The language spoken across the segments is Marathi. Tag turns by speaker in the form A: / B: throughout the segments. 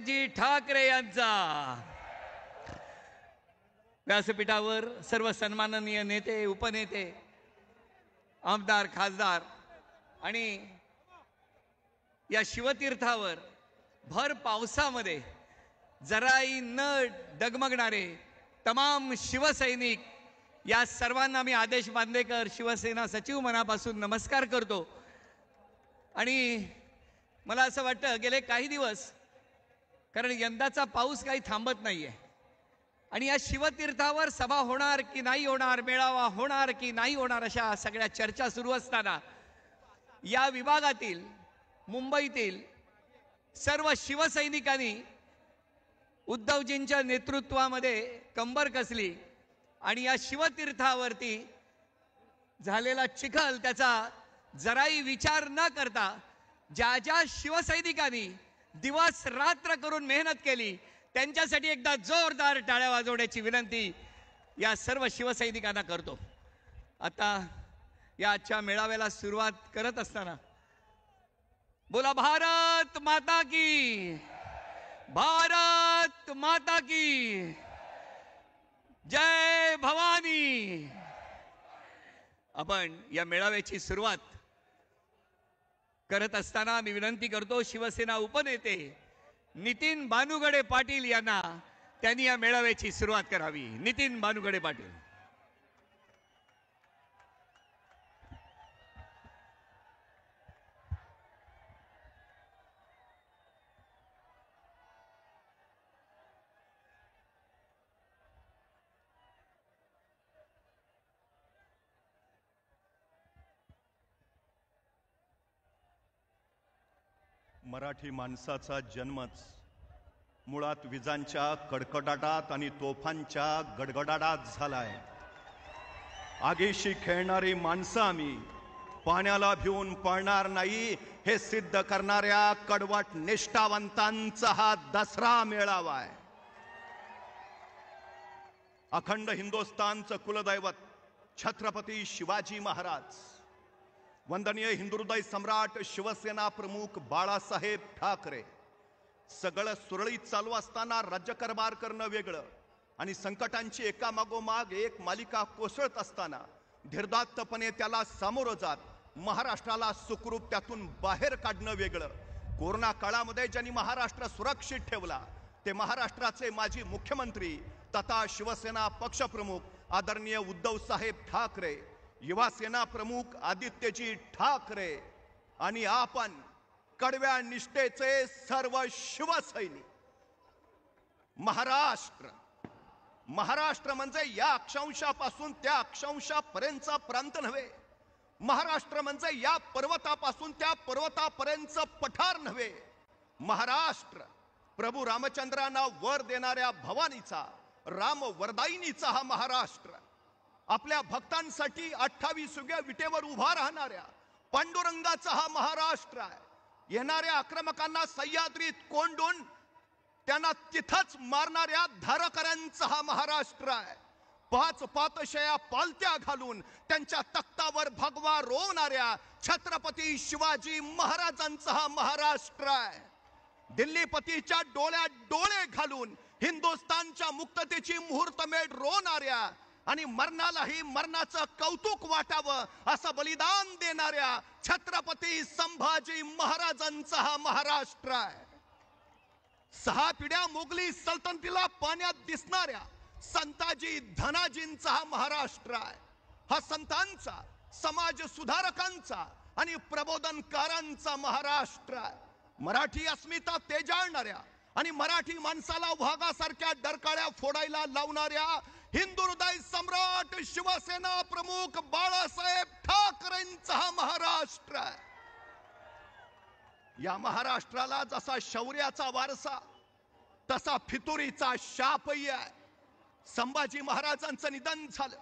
A: आदित्यजी ठाकरे यांचा. व्यासपीठावर सर्व सन्माननीय नेते, उपनेते, आमदार, खासदार आणि या शिवतीर्थावर भर पावसामध्ये जराही न डगमगणारे तमाम शिवसैनिक, या सर्वांना मी आदेश बांदेकर शिवसेना सचिव मनापासून नमस्कार करतो. आणि मला असं वाटतं गेले काही दिवस, कारण यंदाचा पाऊस काही थांबत नाहीये आणि या शिवतीर्थावर सभा होणार की नाही होणार, मेळावा होणार की नाही होणार, अशा सगळ्या चर्चा सुरू असताना या विभागातील, मुंबईतील सर्व शिवसैनिकांनी उद्धवजींच्या नेतृत्वामध्ये कंबर कसली आणि या शिवतीर्थावरती झालेला चिखल त्याचा जराही विचार न करता ज्या ज्या शिवसैनिकांनी दिवस रात्र करून मेहनत केली त्यांच्यासाठी एकदा जोरदार टाळ्या वाजवण्याची विनंती या सर्व शिवसैनिकांना करतो. आता या आजच्या मेळाव्याला सुरुवात करत असताना बोला भारत माता की, भारत माता की जय भवानी. आपण या मेळाव्याची सुरुवात करत असताना मी विनंती करतो शिवसेना उपनेते नितीन बानुगडे पाटील यांना, त्यांनी या मेळाव्याची सुरुवात करावी. नितीन बानुगडे पाटील.
B: मराठी माणसाचा जन्मच मुळात विजांच्या कडकडाटात आणि तोफांच्या गडगडाटात झालाय. आगीशी खेळणारी माणसं आम्ही, पाण्याला भिवून पळणार नाही हे सिद्ध करणाऱ्या कडवट निष्ठावंतांचा हा दसरा मेळावा आहे. अखंड हिंदुस्थानचं कुलदैवत छत्रपती शिवाजी महाराज, वंदनीय हिंदुहृदय सम्राट शिवसेना प्रमुख बाळासाहेब ठाकरे, सगळं सुरळीत चालू असताना राज्यकारभार करणं वेगळं आणि संकटांची एकामागोमाग एक मालिका कोसळत असताना धीरदात्तपणे त्याला सामोरं जात महाराष्ट्राला सुखरूप त्यातून बाहेर काढणं वेगळं. कोरोना काळामध्ये ज्यांनी महाराष्ट्र सुरक्षित ठेवला ते महाराष्ट्राचे माजी मुख्यमंत्री तथा शिवसेना पक्षप्रमुख आदरणीय उद्धव साहेब ठाकरे, युवा सेना प्रमुख आदित्यजी ठाकरे आणि आपण कडव्या निष्ठेचे सर्व शिवसैनिक. महाराष्ट्र, महाराष्ट्र म्हणजे या अक्षांशापासून त्या अक्षांशापर्यंतचा प्रांत नव्हे. महाराष्ट्र म्हणजे या पर्वतापासून त्या पर्वतापर्यंतचं पठार नव्हे. महाराष्ट्र प्रभू रामचंद्रांना वर देणाऱ्या भवानीचा, राम वरदायिनीचा हा महाराष्ट्र. आपल्या भक्तांसाठी 28व्या विटेवर उभा राहणाऱ्या पांडुरंगाचा हा महाराष्ट्र आहे. येणाऱ्या आक्रमकांना सह्याद्रीत कोंडून त्यांना तिथंच मारणाऱ्या धारकऱ्यांचा हा महाराष्ट्र आहे. 5 पातशया पालत्या घालून त्यांच्या तख्तावर भगवा रोवणाऱ्या छत्रपती शिवाजी महाराजांचा हा महाराष्ट्र आहे. दिल्लीपतीच्या डोळ्यात डोळे घालून हिंदुस्थानच्या मुक्ततेची मुहूर्तमेढ रोवणाऱ्या आणि मरणालाही मरणाचं कौतुक वाटावं असं बलिदान देणाऱ्या छत्रपती संभाजी महाराजांचा हा महाराष्ट्र आहे. 6 पिढ्या मोगली सल्तनतीला पाण्यात दिसणाऱ्या संताजी धनाजींचा हा महाराष्ट्र आहे. हा संतांचा, समाज सुधारकांचा आणि प्रबोधनकारांचा महाराष्ट्र आहे. मराठी अस्मिता तेजाळणाऱ्या आणि मराठी माणसाला वाघासारख्या डरकाळ्या फोडायला लावणाऱ्या हिंदुहृदय सम्राट शिवसेना प्रमुख बाळासाहेब ठाकरेंचा हा महाराष्ट्र आहे. या महाराष्ट्राला जसा शौर्याचा वारसा तसा फितुरीचा शापही आहे. संभाजी महाराजांचं निधन झालं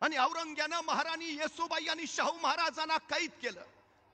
B: आणि औरंग्यानं महाराणी येसूबाई आणि शाहू महाराजांना कैद केलं.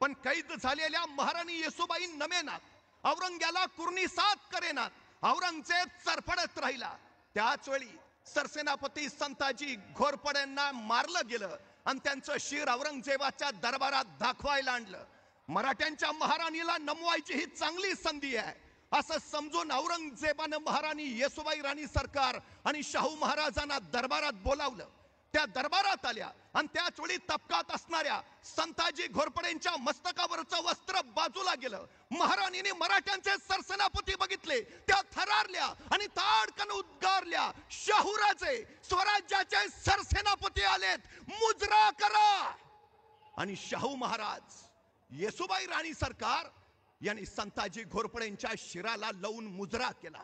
B: पण कैद झालेल्या महाराणी येसूबाई नमेनात, औरंग्याला कुर्णिसात करेनात. औरंगजेब चरफडत राहिला. त्याच वेळी सरसेनापती संताजी घोरपड्यांना मारलं गेलं आणि त्यांचं शिर औरंगजेबाच्या दरबारात दाखवायला आणलं. मराठ्यांच्या महाराणीला नमवायची ही चांगली संधी आहे. असं समजून औरंगजेबानं महाराणी येसुबाई राणी सरकार आणि शाहू महाराजांना दरबारात बोलावलं. त्या दरबारात आल्या आणि त्याच वेळी तबकात असणाऱ्या संताजी घोरपडेंच्या मस्तकावरचं वस्त्र बाजूला गेलं. महाराणीने मराठ्यांचे सरसेनापती बघितले, त्या थरारल्या आणि ताडकन उद्गारल्या, शाहूराजे स्वराज्याचे सरसेनापती आलेत, मुजरा करा. आणि शाहू महाराज येसुबाई राणी सरकार यांनी संताजी घोरपडेंच्या शिराला लावून मुजरा केला.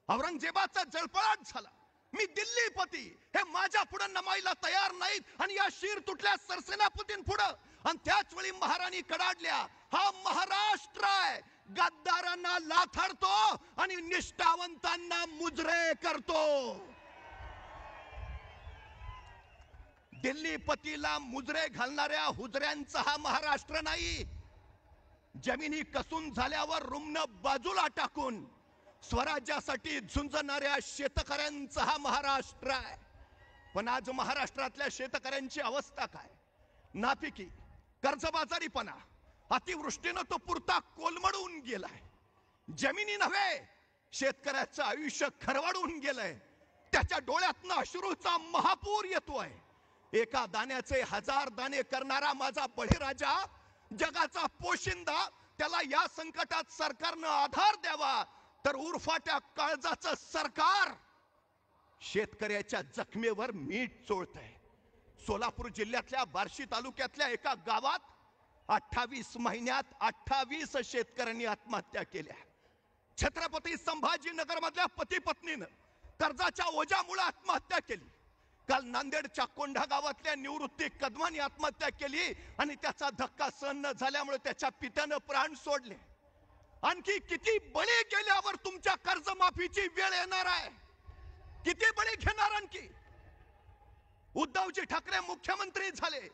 B: औरंगजेबाचा जळफळाट झाला. मी दिल्लीपती हे माझ्या पुढे नमायला तयार नाहीत आणि या शिर तुटल्या सरसेनापतींपुढे. आणि त्याच वेळी महाराणी कडाडल्या, हा महाराष्ट्र आहे, गद्दारांना लाथाडतो आणि निष्ठावंतांना मुजरे करतो. दिल्लीपतीला मुजरे घालणाऱ्या हुजऱ्यांचा हा महाराष्ट्र नाही. जमिनी कसून झाल्यावर रुमन बाजूला टाकून स्वराज्यासाठी झुंजणाऱ्या शेतकऱ्यांचा हा महाराष्ट्र आहे. पण आज महाराष्ट्रातल्या शेतकऱ्यांची अवस्था काय? नापिकी, कर्जबाजारीपणा, अतिवृष्टीनं तो पुरता कोलमडून गेलाय. जमिनी नव्हे, शेतकऱ्याचं आयुष्य खरवडून गेलंय. त्याच्या डोळ्यातनं अश्रूचा महापूर येतोय. एका दाण्याचे 1000 दाणे करणारा माझा बळीराजा, जगाचा पोशिंदा, त्याला या संकटात सरकारनं आधार द्यावा. तर उरफाट्या काळजाचं सरकार शेतकऱ्याच्या जखमेवर मीठ चोळतंय. सोलापूर जिल्ह्यातल्या बार्शी तालुक्यातल्या एका गावात 28 महिन्यात 28 शेतकऱ्यांनी आत्महत्या केल्या. छत्रपती संभाजीनगर मधल्या पती पत्नीनं कर्जाच्या ओझ्यामुळे आत्महत्या केली. काल नांदेडच्या कोंढा गावातल्या निवृत्ती कदमांनी आत्महत्या केली आणि त्याचा धक्का सहन न झाल्यामुळे त्याच्या पित्यानं प्राण सोडले. आणखी किती बळी गेल्यावर तुमच्या कर्जमाफीची वेळ येणार आहे? किती बळी घेणार आणखी? उद्धवजी ठाकरे मुख्यमंत्री झाले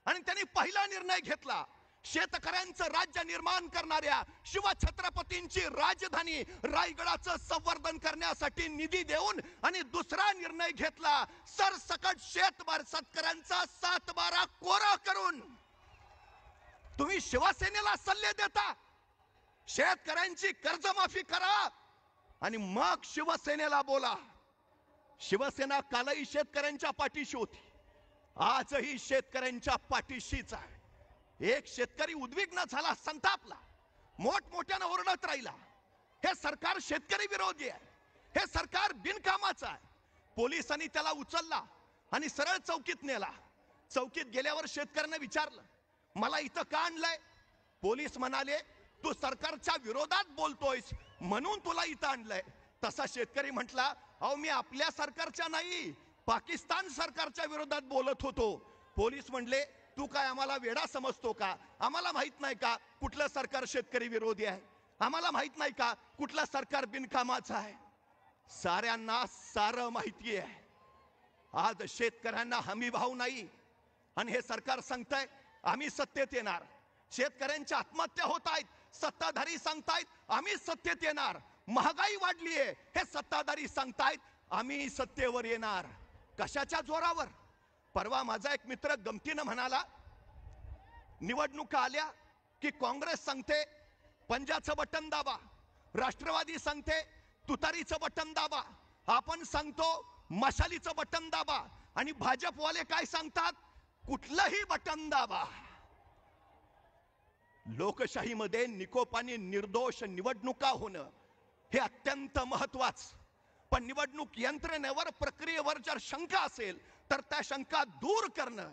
B: आणि त्यांनी पहिला निर्णय घेतला, शेतकऱ्यांचं राज्य निर्माण करणाऱ्या शिवछत्रपतींची राजधानी रायगडाचं संवर्धन करण्यासाठी निधी देऊन. आणि दुसरा निर्णय घेतला, सरसकट शेतकऱ्यांचा 7/12 कोरा करून. तुम्ही शिवसेनेला सल्ले देता, शेतकऱ्यांची कर्जमाफी करा आणि मग शिवसेनेला बोला. शिवसेना कालही शेतकऱ्यांच्या पाठीशी होती, आजही शेतकऱ्यांच्या पाठीशीच आहे. एक शेतकरी उद्विग्न झाला, संतापला, मोठमोठ्यानं ओरडत राहिला, हे सरकार शेतकरी विरोधी आहे, हे सरकार बिनकामाचं आहे. पोलिसांनी त्याला उचलला आणि सरळ चौकीत नेला. चौकीत गेल्यावर शेतकऱ्याने विचारलं, मला इथं का आणलंय? पोलीस म्हणाले, तू सरकारच्या विरोधात बोलतोयस म्हणून तुला इथं आणलंय. तसा शेतकरी म्हटला, अहो मी आपल्या सरकारच्या नाही, पाकिस्तान सरकारच्या विरोधात बोलत होतो. पोलीस म्हणले, तू काय आम्हाला वेडा समजतो का? आम्हाला माहित नाही का कुठलं सरकार शेतकरी विरोधी आहे? आम्हाला माहित नाही का कुठलं सरकार बिनकामाचं आहे? साऱ्यांना सारं माहिती आहे. आज शेतकऱ्यांना हमी भाव नाही आणि हे सरकार सांगतंय आम्ही सत्तेत येणार. शेतकऱ्यांच्या आत्महत्या होत आहेत, सत्ताधारी सांगतायत आम्ही सत्तेत येणार. महागाई वाढली आहे, हे सत्ताधारी सांगतायत आम्ही सत्तेवर येणार. कशाच्या जोरावर? परवा माझा एक मित्र गमतीनं म्हणाला, निवडणुका आल्या की काँग्रेस सांगते पंजाचं बटन दाबा, राष्ट्रवादी सांगते तुतारीचं बटन दाबा, आपण सांगतो मशालीचं बटन दाबा आणि भाजपवाले काय सांगतात? कुठलंही बटन दाबा. लोकशाहीमध्ये निकोपाने निर्दोष निवडणुका होणं हे अत्यंत महत्वाचं. पण निवडणूक यंत्रणेवर, प्रक्रियेवर जर शंका असेल तर त्या शंका दूर करणं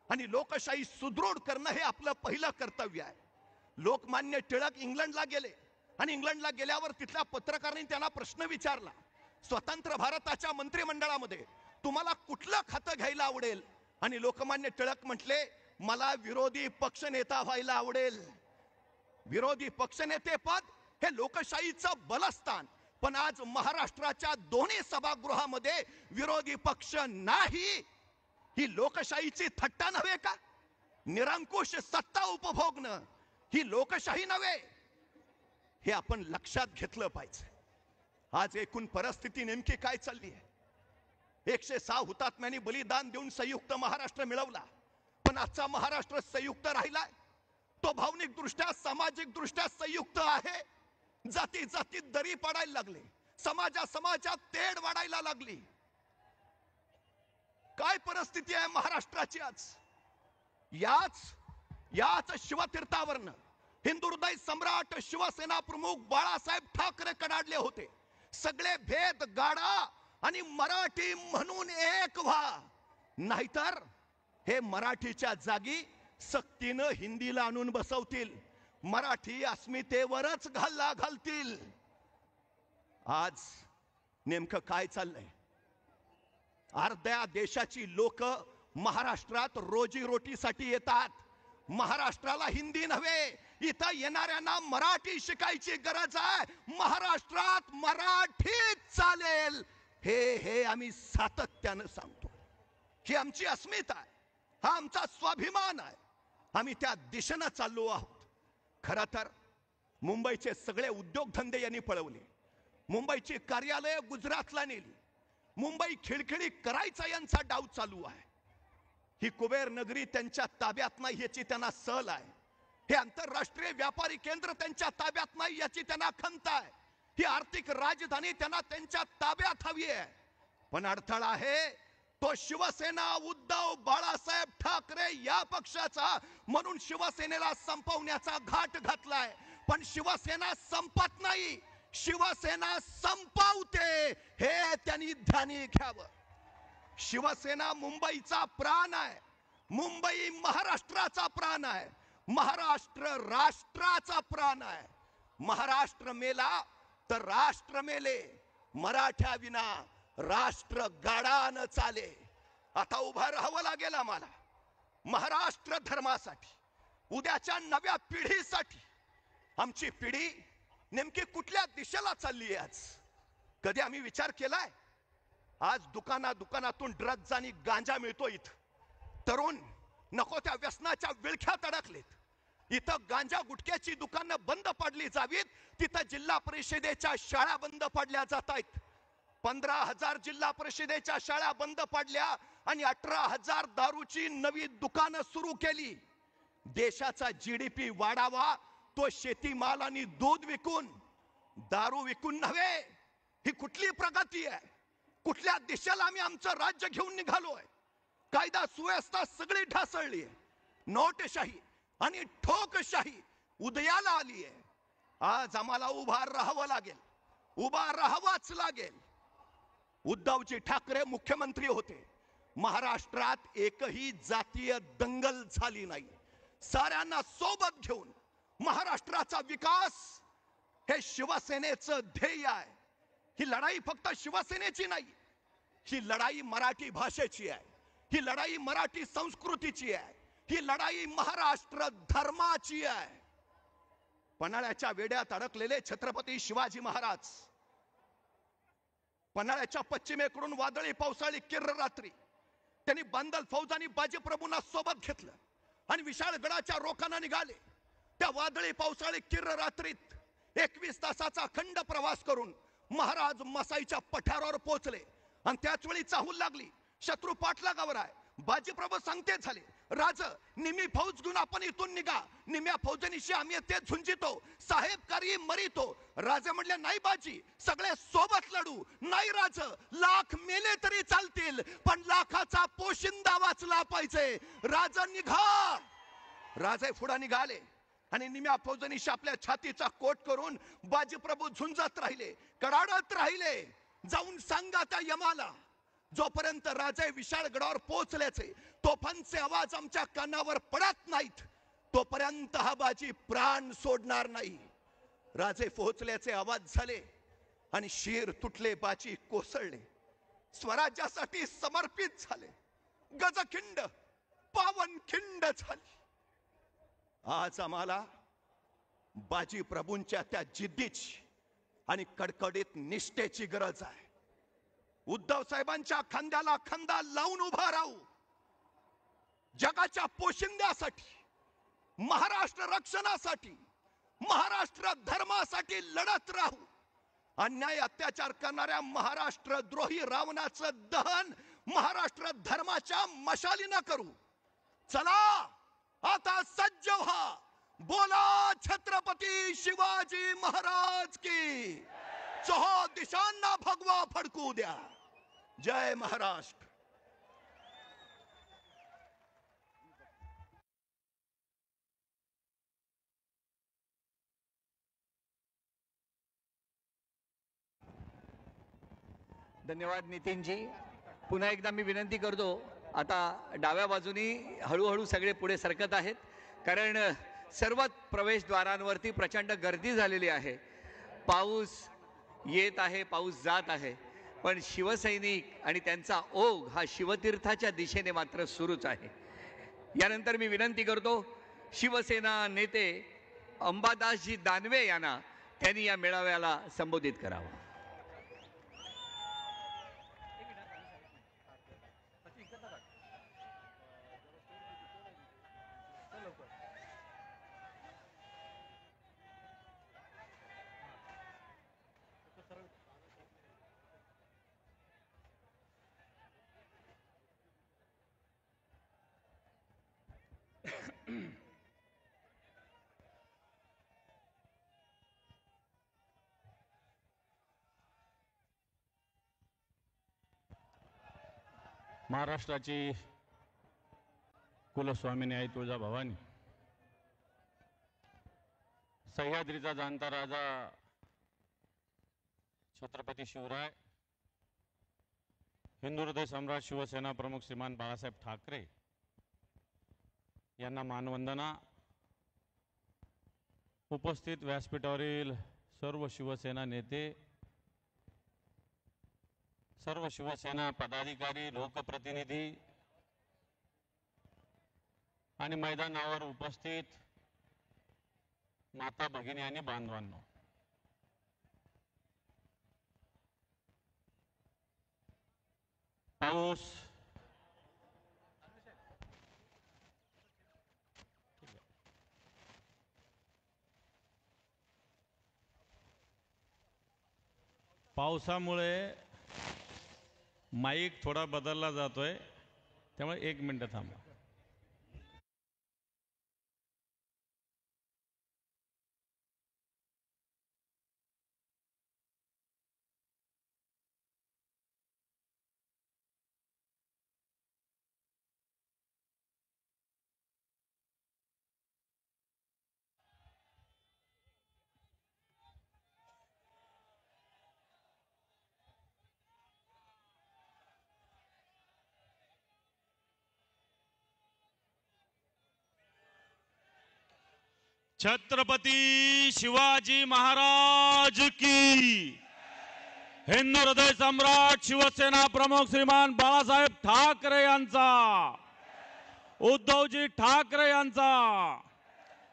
B: आणि लोकशाही सुदृढ करणं हे आपलं पहिलं कर्तव्य आहे. लोकमान्य टिळक इंग्लंडला गेले आणि इंग्लंडला गेल्यावर तिथल्या पत्रकारांनी त्यांना प्रश्न विचारला, स्वतंत्र भारताच्या मंत्रिमंडळामध्ये तुम्हाला कुठलं खातं घ्यायला आवडेल? आणि लोकमान्य टिळक म्हटले, मला विरोधी पक्षनेता व्हायला आवडेल. विरोधी पक्षनेते पद हे लोकशाहीचं बलस्थान. पण आज महाराष्ट्राच्या दोन्ही सभागृहामध्ये विरोधी पक्ष नाही, ही लोकशाहीची थट्टा नव्हे का? निरंकुश सत्ता उपभोगणं ही लोकशाही नव्हे, हे आपण लक्षात घेतलं पाहिजे. आज एकूण परिस्थिती नेमकी काय चालली आहे? 106 हुतात्म्यांनी बलिदान देऊन संयुक्त महाराष्ट्र मिळवला. पण आजचा महाराष्ट्र संयुक्त राहिलाय? तो भावनिक दृष्ट्या, सामाजिक दृष्ट्या संयुक्त आहे? जाती जातीत दरी पडायला लागले, समाजात तेढ वाढायला लागली. काय परिस्थिती आहे महाराष्ट्राची आज? याच शिवतीर्थावरनं हिंदू हृदय सम्राट शिवसेना प्रमुख बाळासाहेब ठाकरे कडाडले होते. सगळे भेद गाडा आणि मराठी म्हणून एक व्हा, नाहीतर हे मराठीच्या जागी सक्तीनं हिंदीला आणून बसवतील, मराठी अस्मितेवरच घाला घालतील. आज नेमकं काय चाललंय? अर्ध्या देशाची लोक महाराष्ट्रात रोजी रोटीसाठी येतात. महाराष्ट्राला हिंदी नव्हे, इथं येणाऱ्यांना मराठी शिकायची गरज आहे. महाराष्ट्रात मराठीच चालेल हे आम्ही सातत्यानं सांगतो. ही आमची अस्मिता आहे, हा आमचा स्वाभिमान आहे. आम्ही त्या दिशेनं चाललो आहोत. खरं तर मुंबईचे सगळे उद्योगधंदे यांनी पळवले, मुंबईची कार्यालय गुजरातला नेली, मुंबई खिळखिळी करायचा यांचा डाव चालू आहे. ही कुबेर नगरी त्यांच्या ताब्यात नाही याची त्यांना सल आहे. हे आंतरराष्ट्रीय व्यापारी केंद्र त्यांच्या ताब्यात नाही याची त्यांना खंत आहे. ही आर्थिक राजधानी त्यांना त्यांच्या ताब्यात हवी आहे. पण अडथळा आहे तो शिवसेना, उद्धव बाळासाहेब ठाकरे या पक्षाचा. म्हणून शिवसेनेला संपवण्याचा घाट घातलाय. पण शिवसेना संपत नाही, शिवसेना संपवते हे त्यांनी ध्यानी घ्यावं. शिवसेना मुंबईचा प्राण आहे, मुंबई महाराष्ट्राचा प्राण आहे, महाराष्ट्र राष्ट्राचा प्राण आहे. महाराष्ट्र मेला तर राष्ट्र मेले, मराठ्या विना राष्ट्र गाडानं चाले. आता उभा राहावं लागेल आम्हाला महाराष्ट्र धर्मासाठी, उद्याच्या नव्या पिढीसाठी. आमची पिढी नेमकी कुठल्या दिशेला चालली आहे आज? कधी आम्ही विचार केलाय? आज दुकानातून ड्रग्ज आणि गांजा मिळतो. इथं तरुण नको त्या व्यसनाच्या विळख्यात अडकलेत. इथं गांजा गुटख्याची दुकानं बंद पडली जावीत, तिथं जिल्हा परिषदेच्या शाळा बंद पडल्या जात आहेत. 15,000 जिल्हा परिषदेच्या शाळा बंद पडल्या आणि 18,000 दारूची नवी दुकानं सुरू केली. देशाचा GDP वाढावा तो शेतीमाल आणि दूध विकून, दारू विकून नव्हे. ही कुठली प्रगती आहे? कुठल्या दिशेला आम्ही आमचं राज्य घेऊन निघालोय? कायदा सुव्यवस्था सगळी ढासळली आहे. नोटशाही आणि ठोकशाही उदयाला आली आहे. आज आम्हाला उभा राहावं लागेल, उभा राहावाच लागेल. उद्धवजी ठाकरे मुख्यमंत्री होते, महाराष्ट्रात एकही जातीय दंगल झाली नाही. साऱ्यांना सोबत घेऊन महाराष्ट्राचा विकास हे शिवसेनेचं ध्येय आहे. ही लढाई फक्त शिवसेनेची नाही, ही लढाई मराठी भाषेची आहे, ही लढाई मराठी संस्कृतीची आहे, ही लढाई महाराष्ट्र धर्माची आहे. पन्हाळ्याच्या वेड्यात अडकलेले छत्रपती शिवाजी महाराज, पन्हाळ्याच्या पश्चिमेकडून वादळी पावसाळी किर्र रात्री त्यांनी बांदल फौज आणि बाजीप्रभूंना सोबत घेतलं आणि विशाळगडाच्या रोखानं निघाले. त्या वादळी पावसाळी किर्र रात्रीत 21 तासाचा अखंड प्रवास करून महाराज मसाईच्या पठारावर पोहोचले आणि त्याच वेळी चाहूल लागली. शत्रू पाठलागावर आहे. बाजीप्रभू सांगते झाले, राज निमी फौज घेऊन आपण इथून निघा, निम्या फौजनीशी आम्ही ते झुंजितो, साहेब कारी मरितो. राजा म्हणले नाही बाजी, सगळे सोबत लढू. नाही राज, लाख मेले तरी चालतील पण लाखाचा पोशिंदा वाचला पाहिजे. राजा निघा. राजे पुढे निघाले आणि निम्या फौजनीशी आपल्या छातीचा कोट करून बाजीप्रभू झुंजत राहिले, कडाडत राहिले. जाऊन सांगा त्या यमाला, जोपर्यंत राजे विशाळगडावर पोहोचल्याचे तोफांचे आवाज आमच्या कानावर पडत नाहीत तोपर्यंत हा बाजी प्राण सोडणार नाही. राजे पोहोचल्याचे आवाज झाले आणि शीर तुटले, बाजी कोसळले, स्वराज्यासाठी समर्पित झाले, गजखिंड पावनखिंड झाली. आज आम्हाला बाजी प्रभूंच्या त्या जिद्दीची आणि कडकडीत निष्ठेची गरज आहे. उद्धव साहेबांच्या खांद्याला खांदा लावून उभा राहू. जगाच्या पोशिंद्यासाठी, महाराष्ट्र रक्षणासाठी, महाराष्ट्र धर्मासाठी लढत राहू. अन्याय अत्याचार करणाऱ्या महाराष्ट्र द्रोही रावणाचं दहन महाराष्ट्र धर्माच्या मशालीनं करू. चला आता सज्ज व्हा. बोला छत्रपती शिवाजी महाराज की. चहो दिशांना भगवा फडकू द्या. जय महाराष्ट्र.
A: धन्यवाद नितीनजी. पुन्हा एकदा मी विनंती करतो, आता डाव्या बाजूनी हळूहळू सगळे पुढे सरकत आहेत, कारण सर्व प्रवेशद्वारांवरती प्रचंड गर्दी झालेली आहे. पाऊस येत आहे, पाऊस जात आहे, पण शिवसैनिक आणि त्यांचा ओघ हा शिवतीर्थाच्या दिशेने मात्र सुरूच आहे. यानंतर मी विनंती करतो शिवसेना नेते अंबादासजी दानवे यांना त्यांनी या मेळाव्याला संबोधित करावं.
C: महाराष्ट्राची कुलस्वामिनी आई तुळजाभवानी, सह्याद्रीचा जाणता राजा छत्रपती शिवराय, हिंदू हृदय सम्राट शिवसेना प्रमुख श्रीमान बाळासाहेब ठाकरे यांना मानवंदना. उपस्थित व्यासपीठावरील सर्व शिवसेना नेते, सर्व शिवसेना पदाधिकारी, लोकप्रतिनिधी आणि मैदानावर उपस्थित माता भगिनी आणि बांधवांनो, पाऊस पावसामुळे माईक थोडा बदलला जातोय, त्यामुळे 1 मिनिट थांबा. छत्रपती शिवाजी महाराज की. हिंदू हृदय सम्राट शिवसेना प्रमुख श्रीमान बाळासाहेब ठाकरे यांचा, उद्धवजी ठाकरे यांचा,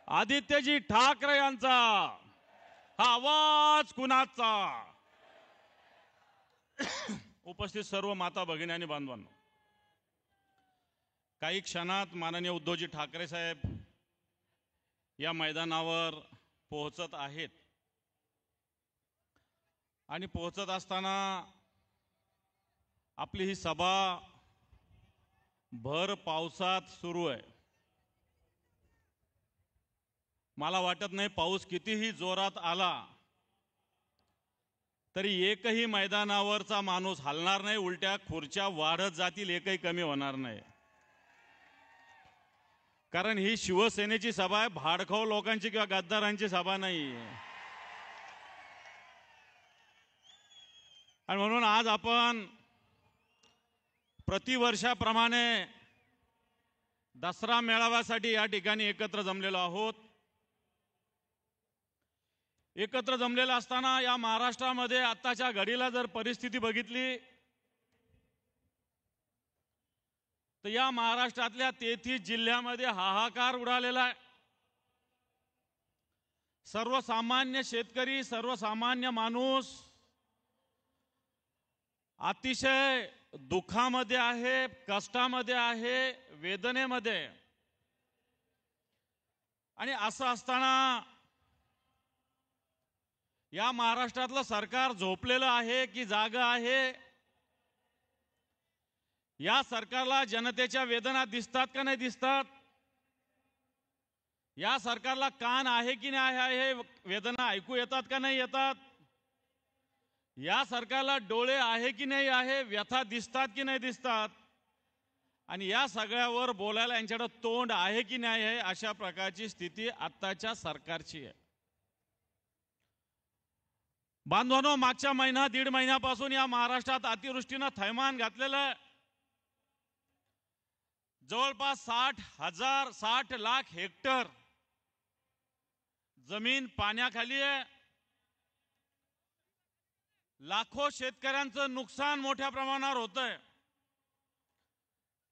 C: आदित्यजी ठाकरे यांचा. हा आवाज कुणाचा? उपस्थित सर्व माता भगिनी आणि बांधवांनो, काही क्षणात माननीय उद्धवजी ठाकरे साहेब या मैदानावर पोहोचत आहेत आणि पोहोचत असताना आपली ही सभा भर पावसात सुरू आहे. मला वाटत नाही पाऊस कितीही जोरात आला तरी एकही मैदानावरचा माणूस हलणार नाही, उलट्या खुर्च्या वाढत जातील, एकही कमी होणार नाही. कारण ही शिवसेनेची सभा आहे, भाडखाऊ लोकांची किंवा गद्दारांची सभा नाही. आणि म्हणून आज आपण प्रतिवर्षाप्रमाणे दसरा मेळाव्यासाठी या ठिकाणी एकत्र जमलेलो आहोत. एकत्र जमलेलं असताना या महाराष्ट्रामध्ये आताच्या घडीला जर परिस्थिती बघितली तर या महाराष्ट्रातल्या 33 जिल्ह्यामध्ये हाहाकार उडालेला आहे. सर्वसामान्य शेतकरी, सर्वसामान्य माणूस अतिशय दुःखामध्ये आहे, कष्टामध्ये आहे, वेदनेमध्ये. आणि असं असताना या महाराष्ट्रातलं सरकार झोपलेलं आहे की जागा आहे? या सरकारला जनतेच्या वेदना दिसतात का नाही दिसतात? या सरकारला कान आहे की नाही आहे, हे वेदना ऐकू येतात का नाही येतात? या सरकारला डोळे आहे की नाही आहे, व्यथा दिसतात की नाही दिसतात? आणि या सगळ्यावर बोलायला यांच्याकडे तोंड आहे की नाही आहे, अशा प्रकारची स्थिती आत्ताच्या सरकारची आहे. बांधवांनो, मागच्या महिना दीड महिन्यापासून या महाराष्ट्रात अतिवृष्टीनं थैमान घातलेलं आहे. जवळपास 60 लाख हेक्टर जमीन पाण्याखाली आहे. लाखो शेतकऱ्यांचं नुकसान मोठ्या प्रमाणावर होतंय.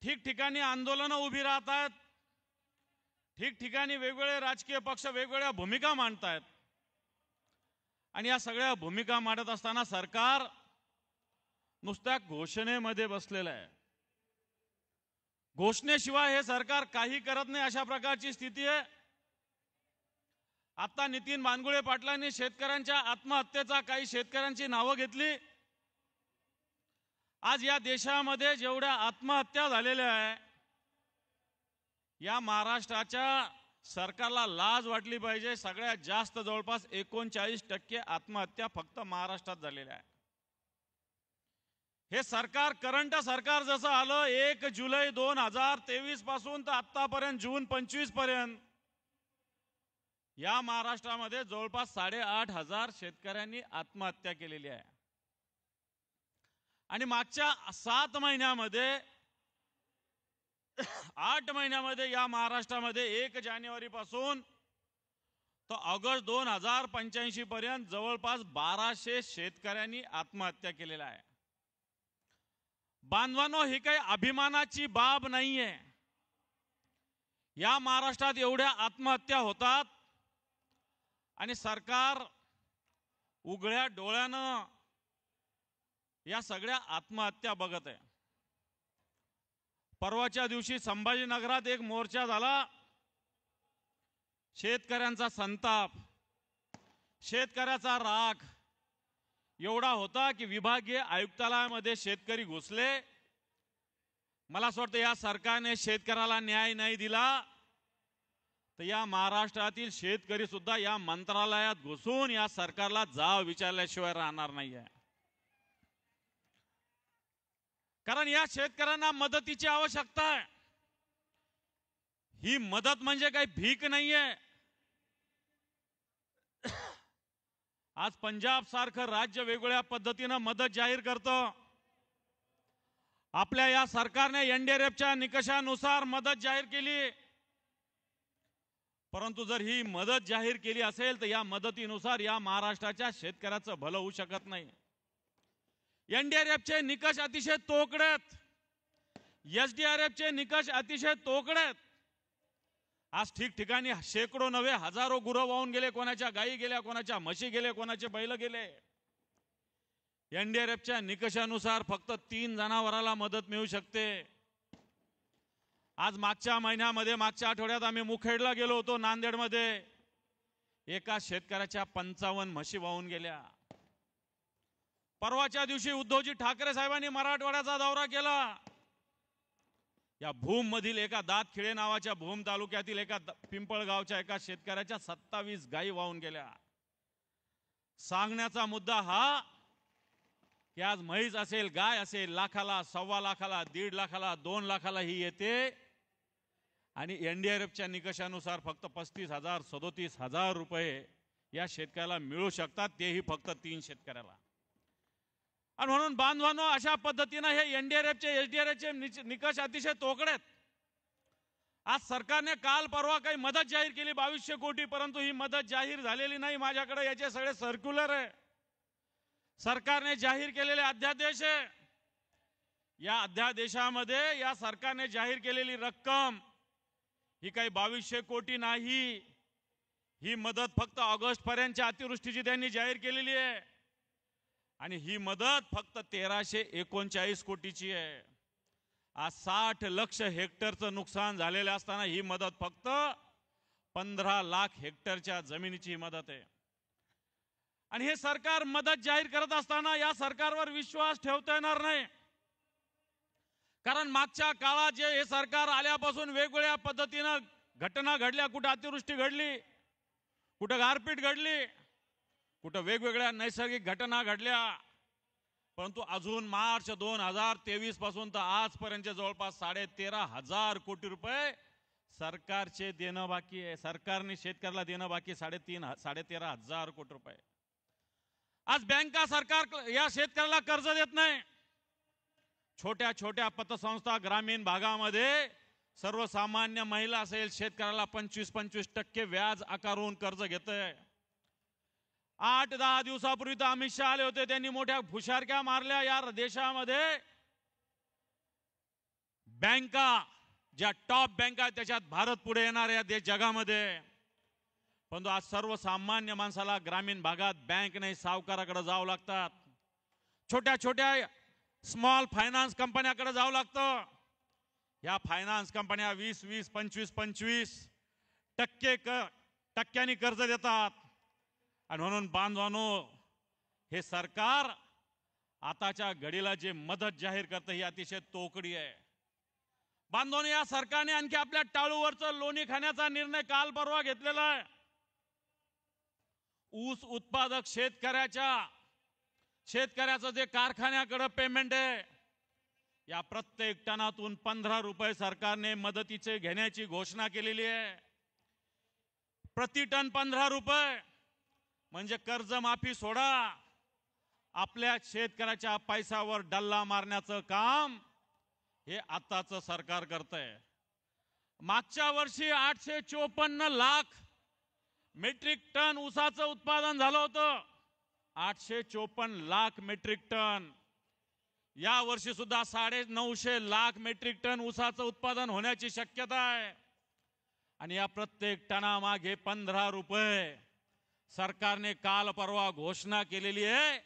C: ठिकठिकाणी आंदोलनं उभी राहत आहेत. ठिकठिकाणी वेगवेगळे राजकीय पक्ष वेगवेगळ्या भूमिका मांडतायत. आणि या सगळ्या भूमिका मांडत असताना सरकार नुसत्या घोषणेमध्ये बसलेलं आहे. घोषणेशिवाय हे सरकार काही करत नाही, अशा प्रकारची स्थिती आहे. आता नितीन बानगुळे पाटलांनी शेतकऱ्यांच्या आत्महत्येचा काही शेतकऱ्यांची नावं घेतली. आज या देशामध्ये जेवढ्या आत्महत्या झालेल्या आहे, या महाराष्ट्राच्या सरकारला लाज वाटली पाहिजे. सगळ्यात जास्त जवळपास 39% आत्महत्या फक्त महाराष्ट्रात झालेल्या आहे. हे सरकार करंट सरकार जसं आलं 1 जुलै 2023 पासून तर आतापर्यंत जून 25 पर्यंत या महाराष्ट्रामध्ये जवळपास 8,500 शेतकऱ्यांनी आत्महत्या केलेली आहे. आणि मागच्या 7 महिन्यामध्ये 8 महिन्यामध्ये या महाराष्ट्रामध्ये 1 जानेवारी पासून तर ऑगस्ट 2085 पर्यंत जवळपास 1200 शेतकऱ्यांनी आत्महत्या केलेल्या आहे. बांधवांनो, ही काही अभिमानाची बाब नाहीये. या महाराष्ट्रात एवढ्या आत्महत्या होतात आणि सरकार उघड्या डोळ्यानं या सगळ्या आत्महत्या बघत आहे. परवाच्या दिवशी संभाजीनगरात एक मोर्चा झाला. शेतकऱ्यांचा संताप, शेतकऱ्याचा राग एवढा होता की विभागीय आयुक्तालयामध्ये शेतकरी घुसले. मला असं वाटतं या सरकारने शेतकऱ्याला न्याय नाही दिला तर या महाराष्ट्रातील शेतकरी सुद्धा या मंत्रालयात घुसून या सरकारला जाब विचारल्याशिवाय राहणार नाहीये. कारण या शेतकऱ्यांना मदतीची आवश्यकता आहे. ही मदत म्हणजे काही भीक नाहीये. आज पंजाब सारखं राज्य वेगवेगळ्या पद्धतीनं मदत जाहीर करतं. आपल्या या सरकारने एनडीआरएफच्या निकषानुसार मदत जाहीर केली. परंतु जर ही मदत जाहीर केली असेल तर या मदतीनुसार या महाराष्ट्राच्या शेतकऱ्याचं भलं होऊ शकत नाही. एनडीआरएफचे निकष अतिशय तोकडे आहेत. एसडीआरएफचे निकष अतिशय तोकडे आहेत. आज ठिकठिकाणी शेकडो नव्हे हजारो गुरं वाहून गेले, कोणाच्या गायी गेल्या, कोणाच्या म्हशी गेले, कोणाचे बैल गेले. एनडीआरएफच्या निकषानुसार फक्त 3 जनावराला मदत मिळू शकते. आज मागच्या महिन्यामध्ये मागच्या आठवड्यात आम्ही मुखेडला गेलो होतो नांदेडमध्ये. एका शेतकऱ्याच्या 55 म्हशी वाहून गेल्या. परवाच्या दिवशी उद्धवजी ठाकरे साहेबांनी मराठवाड्याचा दौरा केला. या भूम मधील एका दातखिळे नावाच्या भूम तालुक्यातील एका पिंपळगावच्या एका शेतकऱ्याच्या 27 गायी वाहून गेल्या. सांगण्याचा मुद्दा हा की आज म्हैस असेल, गाय असेल, लाखाला, 1.25 लाखाला, 1.5 लाखाला, 2 लाखाला ही येते. आणि एनडीआरएफच्या निकषानुसार फक्त 35,000 37,000 रुपये या शेतकऱ्याला मिळू शकतात, तेही फक्त 3 शेतकऱ्याला. आणि म्हणून बांधवांनो, अशा पद्धतीने हे एनडीआरएफचे एसडीआरएफचे निकष अतिशय तोकडे आहेत. आज सरकारने काल परवा काही मदत जाहीर केली 2200 कोटी, परंतु ही मदत जाहीर झालेली नाही. माझ्याकडे याचे सगळे सर्क्युलर आहे. सरकारने जाहीर केलेले अध्यादेश आहे. या अध्यादेशामध्ये या सरकारने जाहीर केलेली रक्कम ही काही 2200 कोटी नाही. ही मदत फक्त ऑगस्ट पर्यंतच्या अतिवृष्टीची त्यांनी जाहीर केलेली आहे. आणि ही मदत फक्त 1339 कोटीची आहे. आज 60 लाख हेक्टरचं नुकसान झालेलं असताना ही मदत फक्त 15 लाख हेक्टरच्या जमिनीची मदत आहे. आणि हे सरकार मदत जाहीर करत असताना या सरकारवर विश्वास ठेवता येणार नाही. कारण मागच्या काळात जे हे सरकार आल्यापासून वेगवेगळ्या पद्धतीनं घटना घडल्या, कुठं अतिवृष्टी घडली, कुठं गारपीट घडली, कुठं वेगवेगळ्या नैसर्गिक घटना घडल्या, परंतु अजून मार्च 2023 पासून तर आजपर्यंत जवळपास 13,500 कोटी रुपये सरकारचे देणं बाकी आहे. सरकारने शेतकऱ्याला देणं बाकी 13,500 कोटी रुपये. आज बँका सरकार या शेतकऱ्याला कर्ज देत नाही. छोट्या छोट्या पतसंस्था ग्रामीण भागामध्ये सर्वसामान्य महिला असेल, शेतकऱ्याला 25% व्याज आकारून कर्ज घेतंय. 8-10 दिवसापूर्वी तर अमित शहा आले होते, त्यांनी मोठ्या फुशारक्या मारल्या. या देशामध्ये बँका ज्या टॉप बँका आहेत त्याच्यात भारत पुढे येणार आहे जगामध्ये. परंतु आज सर्वसामान्य माणसाला ग्रामीण भागात बँक नाही, सावकाराकडे जावं लागतात. छोट्या छोट्या स्मॉल फायनान्स कंपन्याकडे जावं लागतं. या फायनान्स कंपन्या 20-20, 25-25 टक्क्यांनी कर्ज देतात. आणि म्हणून बांधवांनो, हे सरकार आताच्या घडीला जे मदत जाहीर करतं ही अतिशय तोकडी आहे. बांधवांनो, या सरकारने आणखी आपल्या टाळूवरचं लोणी खाण्याचा निर्णय काल परवा घेतलेला आहे. ऊस उत्पादक शेतकऱ्याचं जे कारखान्याकडे पेमेंट आहे, या प्रत्येक टनातून 15 रुपये सरकारने मदतीचे घेण्याची घोषणा केलेली आहे. प्रति टन 15 रुपये म्हणजे कर्जमाफी सोडा, आपल्या शेतकऱ्याच्या पैशावर डल्ला मारण्याचं काम हे आताचं सरकार करतंय. मागच्या वर्षी 854 लाख मेट्रिक टन ऊसाचं उत्पादन झालं होतं. 854 लाख मेट्रिक टन. या वर्षी सुद्धा 950 लाख मेट्रिक टन ऊसाचं उत्पादन होण्याची शक्यता आहे. आणि या प्रत्येक टनामागे 15 रुपये सरकारने काल परवा घोषणा केलेली आहे.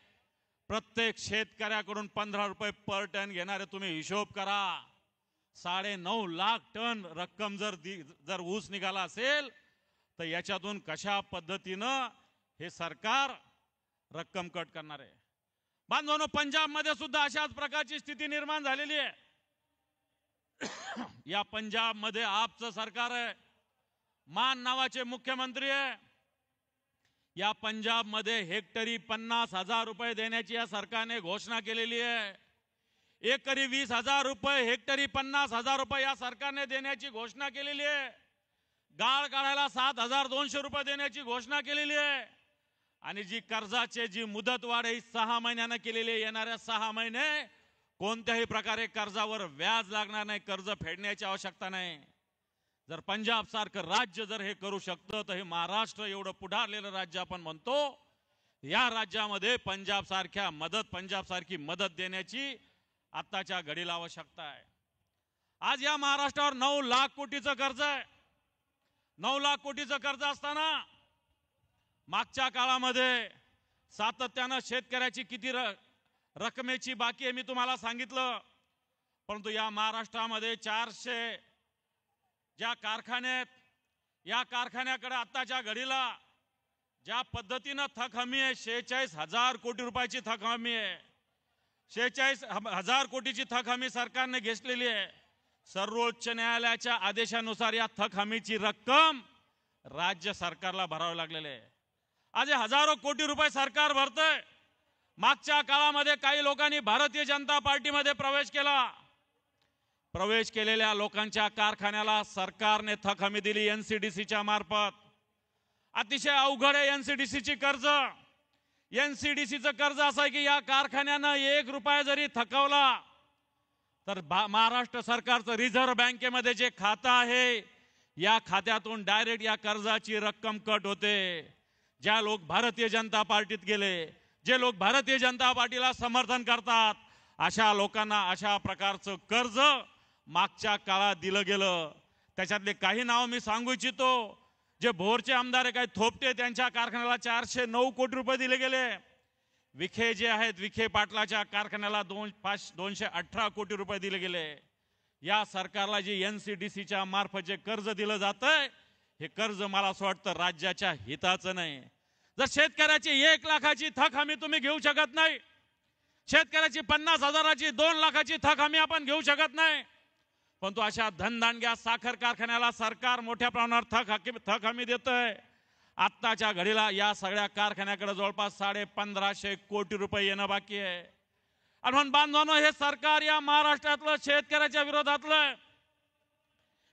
C: प्रत्येक शेतकऱ्याकडून 15 रुपये पर टन घेणारे तुम्ही हिशोब करा. 9.5 लाख टन रक्कम जर ऊस निघाला असेल तर याच्यातून कशा पद्धतीनं हे सरकार रक्कम कट करणार आहे. बांधवांनो, पंजाबमध्ये सुद्धा अशाच प्रकारची स्थिती निर्माण झालेली आहे. या पंजाबमध्ये आपचं सरकार आहे, मान नावाचे मुख्यमंत्री आहे. या पंजाबमध्ये हेक्टरी 50,000 रुपये देण्याची या सरकारने घोषणा केलेली आहे. एकरी 20,000 रुपये, हेक्टरी 50,000 रुपये या सरकारने देण्याची घोषणा केलेली आहे. गाळ काढायला 7,200 रुपये देण्याची घोषणा केलेली आहे. आणि जी कर्जाची जी मुदत वाढ ही 6 महिन्यानं केलेली आहे. येणाऱ्या 6 महिने कोणत्याही प्रकारे कर्जावर व्याज लागणार नाही, कर्ज फेडण्याची आवश्यकता नाही. जर पंजाब सारखं राज्य जर हे करू शकतं तर हे महाराष्ट्र एवढं पुढारलेलं राज्य आपण म्हणतो, या राज्यामध्ये पंजाब सारखी मदत देण्याची आताच्या घडीला आवश्यकता आहे. आज या महाराष्ट्रावर 9 लाख कोटीचं कर्ज आहे. 9 लाख कोटीचं कर्ज असताना मागच्या काळामध्ये सातत्यानं शेतकऱ्याची किती रकमेची बाकी आहे मी तुम्हाला सांगितलं. परंतु या महाराष्ट्रामध्ये 400 ज्या कारखान्यात, या कारखान्याकडे आताच्या घडीला ज्या पद्धतीनं थक हमी आहे, 46,000 कोटी रुपयाची थक हमी आहे. 46,000 कोटीची थक हमी सरकारने घेतलेली आहे. सर्वोच्च न्यायालयाच्या आदेशानुसार या थक हमीची रक्कम राज्य सरकारला भरावी लागलेली आहे. आज हजारो कोटी रुपये सरकार भरतंय. मागच्या काळामध्ये काही लोकांनी भारतीय जनता पार्टीमध्ये प्रवेश केलेल्या लोकांच्या कारखान्याला सरकारने थक हमी दिली एनसीडीसीच्या मार्फत. अतिशय अवघड आहे एनसीडीसीची कर्ज. एनसीडीसीचं कर्ज असं आहे की या कारखान्यानं 1 रुपया जरी थकवला तर महाराष्ट्र सरकारचं रिझर्व्ह बँकेमध्ये जे खातं आहे या खात्यातून डायरेक्ट या कर्जाची रक्कम कट होते. ज्या लोक भारतीय जनता पार्टीत गेले, जे लोक भारतीय जनता पार्टीला समर्थन करतात, अशा लोकांना अशा प्रकारचं कर्ज मागच्या काळात दिलं गेलं. त्याच्यातले काही नाव मी सांगू इच्छितो. जे भोरचे आमदार काही थोपटे, त्यांच्या कारखान्याला 409 कोटी रुपये दिले गेले. विखे जे आहेत, विखे पाटलाच्या कारखान्याला 218 कोटी रुपये दिले गेले. या सरकारला जे एनसीडीसीच्या मार्फत जे कर्ज दिलं जातंय, हे कर्ज मला असं वाटतं राज्याच्या हिताचं नाही. जर शेतकऱ्याची 1 लाखाची थक हमी तुम्ही घेऊ शकत नाही, शेतकऱ्याची 50,000ची 2 लाखाची थक हमी आपण घेऊ शकत नाही, परंतु अशा धनदांडग्या साखर कारखान्याला सरकार मोठ्या प्रमाणावर थक हमी देतंय. आत्ताच्या घडीला या सगळ्या कारखान्याकडे जवळपास 1550 कोटी रुपये येणं बाकी आहे. आणि म्हणून बांधवांनो, हे सरकार या महाराष्ट्रातलं शेतकऱ्याच्या विरोधातलं.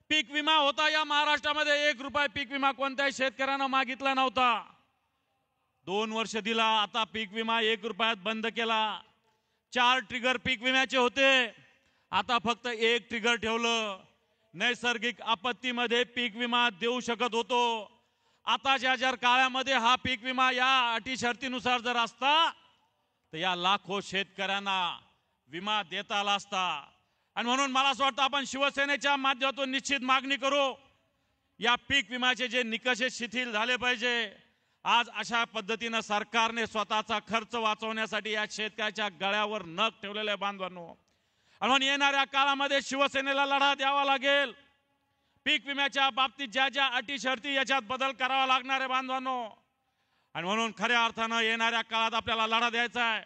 C: पीक विमा होता या महाराष्ट्रामध्ये, 1 रुपया पीक विमा कोणत्याही शेतकऱ्यानं मागितला नव्हता. 2 वर्ष दिला, आता पीक विमा 1 रुपयात बंद केला. 4 ट्रिगर पीक विम्याचे होते, आता फक्त 1 ट्रिगर ठेवलं. नैसर्गिक आपत्तीमध्ये पीक विमा देऊ शकत होतो. आता जर काळामध्ये हा पीक विमा या अटी शर्तीनुसार जर असता तर या लाखो शेतकऱ्यांना विमा देता आला असता. आणि म्हणून मला असं वाटतं आपण शिवसेनेच्या माध्यमातून निश्चित मागणी करू, या पीक विम्याचे जे निकष शिथिल झाले पाहिजे. आज अशा पद्धतीनं सरकारने स्वतःचा खर्च वाचवण्यासाठी या शेतकऱ्याच्या गळ्यावर नख ठेवलेले बांधवांनो. आणि म्हणून येणाऱ्या काळामध्ये शिवसेनेला लढा द्यावा लागेल. पीक विम्याच्या बाबतीत ज्या ज्या अटी शर्ती याच्यात बदल करावा लागणार आहे बांधवांनो. आणि म्हणून खऱ्या अर्थानं येणाऱ्या काळात आपल्याला लढा द्यायचा आहे.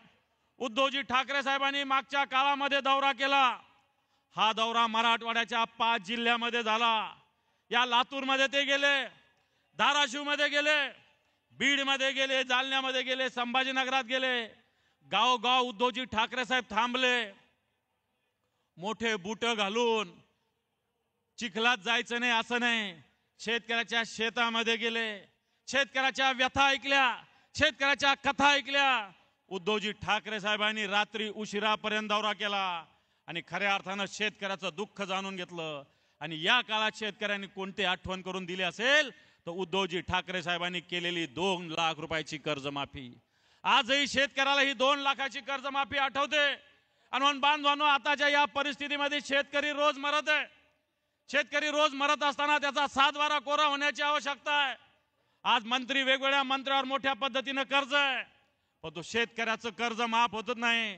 C: उद्धवजी ठाकरे साहेबांनी मागच्या काळामध्ये दौरा केला. हा दौरा मराठवाड्याच्या 5 जिल्ह्यामध्ये झाला. या लातूरमध्ये ते गेले, धाराशिवमध्ये गेले, बीडमध्ये गेले, जालन्यामध्ये गेले, संभाजीनगरात गेले. गावगाव उद्धवजी ठाकरे साहेब थांबले. मोठे बूट घालून चिखलात जायचं नाही असं नाही, शेतकऱ्याच्या शेतामध्ये गेले, शेतकऱ्याच्या व्यथा ऐकल्या, शेतकऱ्याच्या कथा ऐकल्या. उद्धवजी ठाकरे साहेबांनी रात्री उशिरापर्यंत दौरा केला आणि खऱ्या अर्थानं शेतकऱ्याचं दुःख जाणून घेतलं. आणि या काळात शेतकऱ्यांनी कोणती आठवण करून दिली असेल तर उद्धवजी ठाकरे साहेबांनी केलेली 2 लाख रुपयाची कर्जमाफी. आजही शेतकऱ्याला ही 2 लाखाची कर्जमाफी आठवते. आणि म्हणून बांधवांनो, आताच्या या परिस्थितीमध्ये शेतकरी रोज मरत आहे. शेतकरी रोज मरत असताना त्याचा 7-12 कोरा होण्याची आवश्यकता आहे. आज मंत्री वेगवेगळ्या मंत्र्यावर मोठ्या पद्धतीनं कर्ज आहे, पण तो शेतकऱ्याचं कर्ज माफ होत नाही.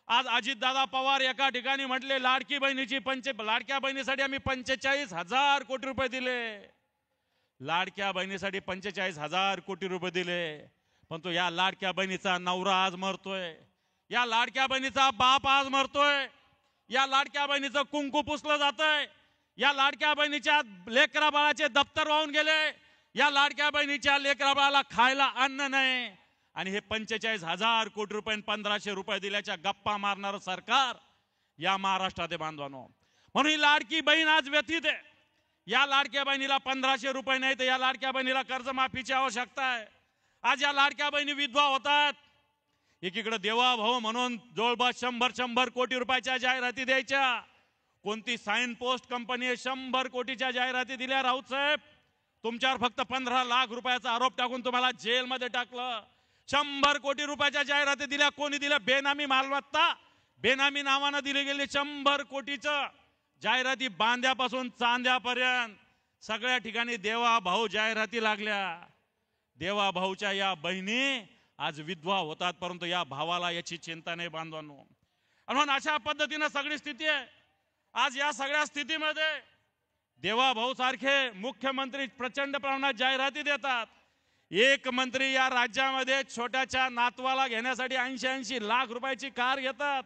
C: आज अजितदादा पवार एका ठिकाणी म्हटले, लाडक्या बहिणीसाठी आम्ही 45,000 कोटी रुपये दिले. लाडक्या बहिणीसाठी 45,000 कोटी रुपये दिले, पण तो या लाडक्या बहिणीचा नवरा आज मरतोय, या लाडक्या बहिणीचा बाप आज मरतोय, या लाडक्या बहिणीचं कुंकू पुसलं जातंय, या लाडक्या बहिणीच्या लेकरा बाळाचे दप्तर वाहून गेले, या लाडक्या बहिणीच्या लेकरा बाळाला खायला अन्न नाही. आणि हे 45,000 कोटी रुपये 1,500 रुपये दिल्याच्या गप्पा मारणारं सरकार या महाराष्ट्रात आहे बांधवांनो. म्हणून ही लाडकी बहीण आज व्यथित आहे. या लाडक्या बहिणीला 1,500 रुपये नाही तर या लाडक्या बहिणीला कर्जमाफीची आवश्यकता आहे. आज या लाडक्या बहिणी विधवा होतात. एकीकडे देवा भाऊ म्हणून जवळपास 100 कोटी रुपयाच्या जाहिराती द्यायच्या. कोणती साइन पोस्ट कंपनी 100 कोटीच्या जाहिराती दिल्या. राऊत साहेब, तुमच्यावर फक्त 15 लाख रुपयाचा आरोप टाकून तुम्हाला जेलमध्ये टाकलं. 100 कोटी रुपयाच्या जाहिराती दिल्या. कोणी दिल्या? बेनामी मालमत्ता, बेनामी नावानं दिली गेली 100 कोटीचं जाहिराती. बांध्यापासून चांद्यापर्यंत सगळ्या ठिकाणी देवा भाऊ जाहिराती लागल्या. देवा भाऊच्या या बहिणी आज विधवा होतात, परंतु या भावाला याची चिंता नाही बांधवांनो. म्हणून अशा पद्धतीनं सगळी स्थिती आहे. आज या सगळ्या स्थितीमध्ये देवा भाऊ सारखे मुख्यमंत्री प्रचंड प्रमाणात जाहिराती देतात. एक मंत्री या राज्यामध्ये छोट्याच्या नातवाला घेण्यासाठी 80-80 लाख रुपयाची कार घेतात.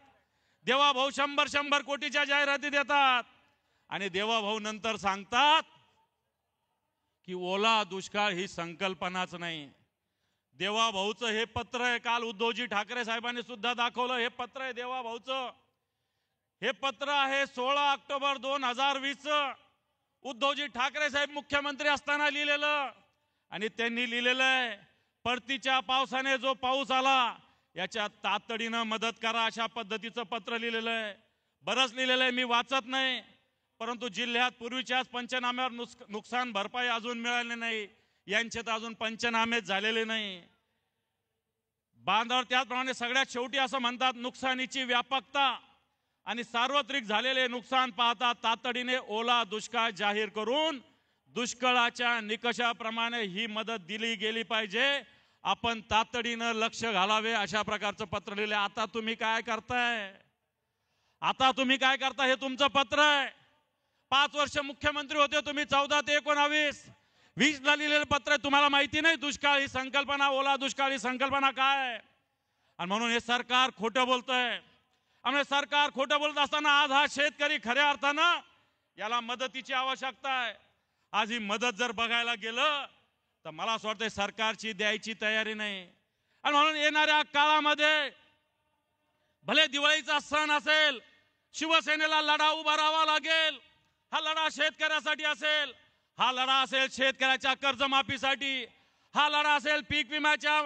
C: देवा भाऊ 100 कोटीच्या जाहिराती देतात आणि देवा भाऊ नंतर सांगतात की ओला दुष्काळ ही संकल्पनाच नाही. देवा भाऊचं हे पत्र आहे. काल उद्धवजी ठाकरे साहेबांनी सुद्धा दाखवलं. हे पत्र आहे देवा भाऊचं. हे पत्र आहे 16 ऑक्टोबर 2020 उद्धवजी ठाकरे साहेब मुख्यमंत्री असताना लिहिलेलं. आणि त्यांनी लिहिलेलं आहे, परतीच्या पावसाने जो पाऊस आला याच्या तातडीनं मदत करा, अशा पद्धतीचं पत्र लिहिलेलं आहे. बरंच लिहिलेलं आहे, मी वाचत नाही. परंतु जिल्ह्यात पूर्वीच्याच पंचनाम्यावर नुकसान भरपाई अजून मिळाली नाही. यांचे तर अजून पंचनामेच झालेले नाही. बांधावर त्याचप्रमाणे सगळ्यात शेवटी असं म्हणतात, नुकसानीची व्यापकता आणि सार्वत्रिक झालेले नुकसान पाहता तातडीने ओला दुष्काळ जाहीर करून दुष्काळाच्या निकषाप्रमाणे ही मदत दिली गेली पाहिजे. आपण तातडीनं लक्ष घालावे, अशा प्रकारचं पत्र लिहिले. आता तुम्ही काय करताय? आता तुम्ही काय करता? हे तुमचं पत्र आहे. 5 वर्ष मुख्यमंत्री होते तुम्ही. 14 ते 19, 20 ला लिहिलेलं पत्र आहे. तुम्हाला माहिती नाही दुष्काळ ही संकल्पना, ओला दुष्काळ ही संकल्पना काय? आणि म्हणून हे सरकार खोटं बोलतंय. आणि सरकार खोटं बोलत असताना आज हा शेतकरी खऱ्या अर्थानं याला मदतीची आवश्यकता आहे. आज ही मदत जर बघायला गेलं तर मला असं वाटतं सरकारची द्यायची तयारी नाही. आणि म्हणून येणाऱ्या काळामध्ये भले दिवाळीचा सण असेल, शिवसेनेला लढा उभा राहावा लागेल. हा लढा शेतकऱ्यासाठी असेल, हा लढा असेल शेतकऱ्याच्या कर्जमाफीसाठी, हा लढा असेल पीक विम्याच्या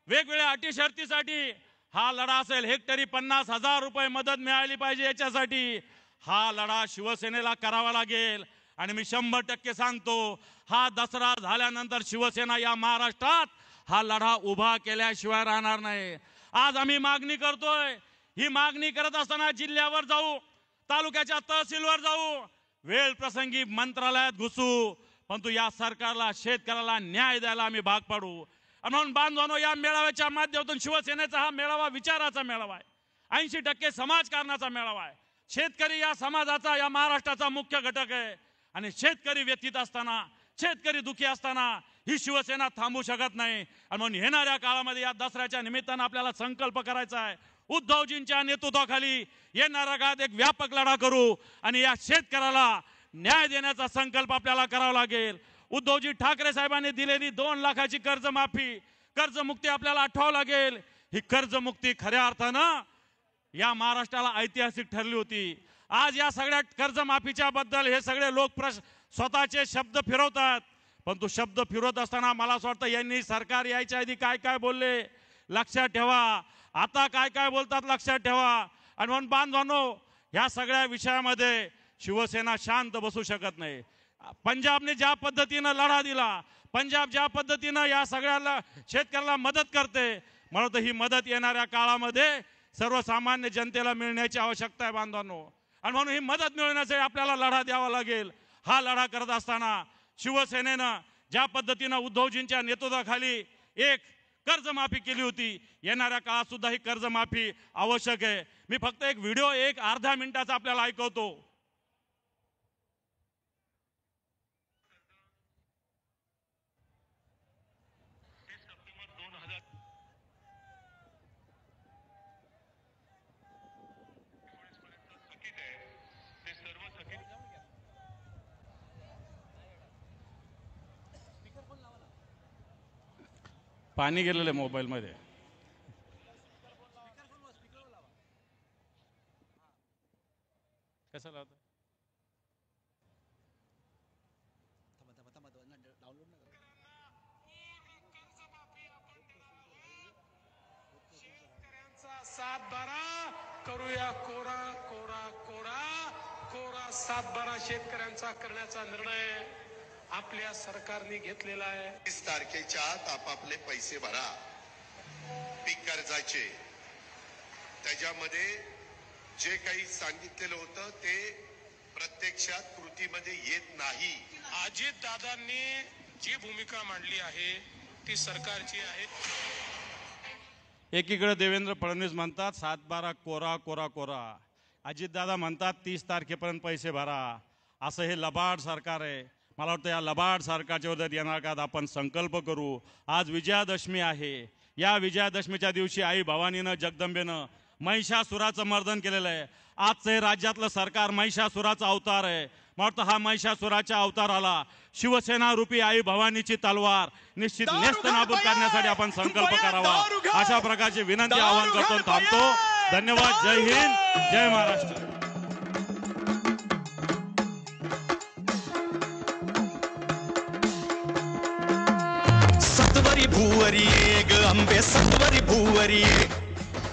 C: वेगवेगळ्या अटी शर्तीसाठी, हा लढा असेल हेक्टरी 50,000 रुपये मदत मिळाली पाहिजे याच्यासाठी. हा लढा शिवसेनेला करावा लागेल. आणि मी 100% सांगतो, हा दसरा झाल्यानंतर शिवसेना या महाराष्ट्रात हा लढा उभा केल्याशिवाय राहणार नाही. आज आम्ही मागणी करतोय. ही मागणी करत असताना जिल्ह्यावर जाऊ, तालुक्याच्या तहसीलवर जाऊ, वेळ प्रसंगी मंत्रालयात घुसू, परंतु या सरकारला शेतकऱ्याला न्याय द्यायला आम्ही भाग पाडू. म्हणून बांधवांनो, या मेळाव्याच्या माध्यमातून शिवसेनेचा हा मेळावा विचाराचा मेळावा आहे. 80% समाजकारणाचा मेळावा आहे. शेतकरी या समाजाचा, या महाराष्ट्राचा मुख्य घटक आहे. आणि शेतकरी व्यथित असताना, शेतकरी दुखी असताना ही शिवसेना थांबू शकत नाही. आणि म्हणून येणाऱ्या काळामध्ये या दसऱ्याच्या निमित्तानं आपल्याला संकल्प करायचा आहे. उद्धवजींच्या नेतृत्वाखाली येणाऱ्या काळात एक व्यापक लढा करू आणि या शेतकऱ्याला न्याय देण्याचा संकल्प आपल्याला करावा लागेल. उद्धवजी ठाकरे साहेबांनी दिलेली 2 लाखाची कर्जमाफी, कर्जमुक्ती आपल्याला आठवावं लागेल. ही कर्जमुक्ती खऱ्या अर्थानं या महाराष्ट्राला ऐतिहासिक ठरली होती. आज या सगळ्या कर्जमाफीच्या बद्दल हे सगळे लोक स्वतःचे शब्द फिरवतात, परंतु शब्द फिरवत असताना मला असं वाटतं यांनी सरकार यायच्या आधी काय काय बोलले लक्षात ठेवा, आता काय काय बोलतात लक्षात ठेवा. आणि म्हणून बांधवांनो, ह्या सगळ्या विषयामध्ये शिवसेना शांत बसू शकत नाही. पंजाबने ज्या पद्धतीनं लढा दिला, पंजाब ज्या पद्धतीनं या सगळ्याला शेतकऱ्याला मदत करते, मला वाटतं ही मदत येणाऱ्या काळामध्ये सर्वसामान्य जनतेला मिळण्याची आवश्यकता आहे बांधवांनो. आणि म्हणून ही मदत मिळवण्यासाठी आपल्याला लढा द्यावा लागेल. हा लढा करत असताना शिवसेनेनं ज्या पद्धतीनं उद्धवजींच्या नेतृत्वाखाली एक कर्जमाफी केली होती, येणाऱ्या काळात सुद्धा ही कर्जमाफी आवश्यक आहे. मी फक्त एक व्हिडिओ एक अर्ध्या मिनिटाचा आपल्याला ऐकवतो. पाणी गेलेलं मोबाईल मध्ये. कसं लावतं?
D: शेतकऱ्यांचा 7-12 करूया कोरा कोरा कोरा कोरा 7-12 शेतकऱ्यांचा करण्याचा निर्णय आपल्या सरकारने घेतलेला आहे.
E: 30 तारखेच्या आत आपापले पैसे भरा पीक कर्जाचे. त्याच्यामध्ये जे काही सांगितलेलं होतं ते प्रत्यक्षात कृतीमध्ये येत नाही.
D: अजित दादांनी जी भूमिका मांडली आहे ती सरकारची आहे.
C: एकीकडे देवेंद्र फडणवीस म्हणतात 7-12 कोरा कोरा कोरा, अजितदादा म्हणतात 30 तारखेपर्यंत पैसे भरा. असं हे लबाड सरकार आहे. मला वाटतं या लबाड सरकारच्या विरोधात येणार का आपण संकल्प करू. आज विजयादशमी आहे. या विजयादशमीच्या दिवशी आई भवानीनं, जगदंबेनं महिषासुराचं मर्दन केलेलं आहे. आजचं हे राज्यातलं सरकार महिषासुराचा अवतार आहे. मला वाटतं हा महिषासुराच्या अवताराला शिवसेना रूपी आई भवानीची तलवार निश्चित नेस्त नाबूद करण्यासाठी आपण संकल्प करावा. अशा प्रकारची विनंती आवाहन करतो. थांबतो. धन्यवाद. जय हिंद, जय महाराष्ट्र.
F: सत्वरी भूवरी ग अंबे, सत्वरी भूवरी,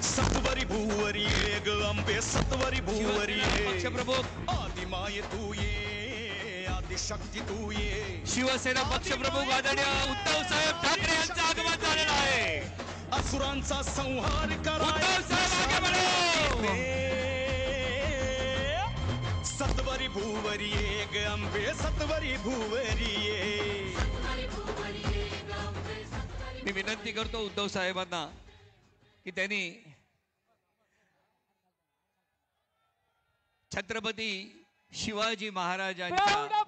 F: सत्वरी भूवरी ग अंबे, सत्वरी भूवरी.
A: पक्षप्रमुख
F: आदिमाय तू ये, आदिशक्ती तू ये.
A: शिवसेना पक्षप्रमुख आदरणीय उद्धव साहेब ठाकरे यांचं आगमन झालेलं आहे.
F: असुरांचा संहार करा.
A: उद्धव साहेब आगे बढ़ो.
F: सत्वरी भूवरी ग अंबे, सत्वरी भूवरी.
A: मी विनंती करतो उद्धव साहेबांना की त्यांनी छत्रपती शिवाजी महाराजांच्या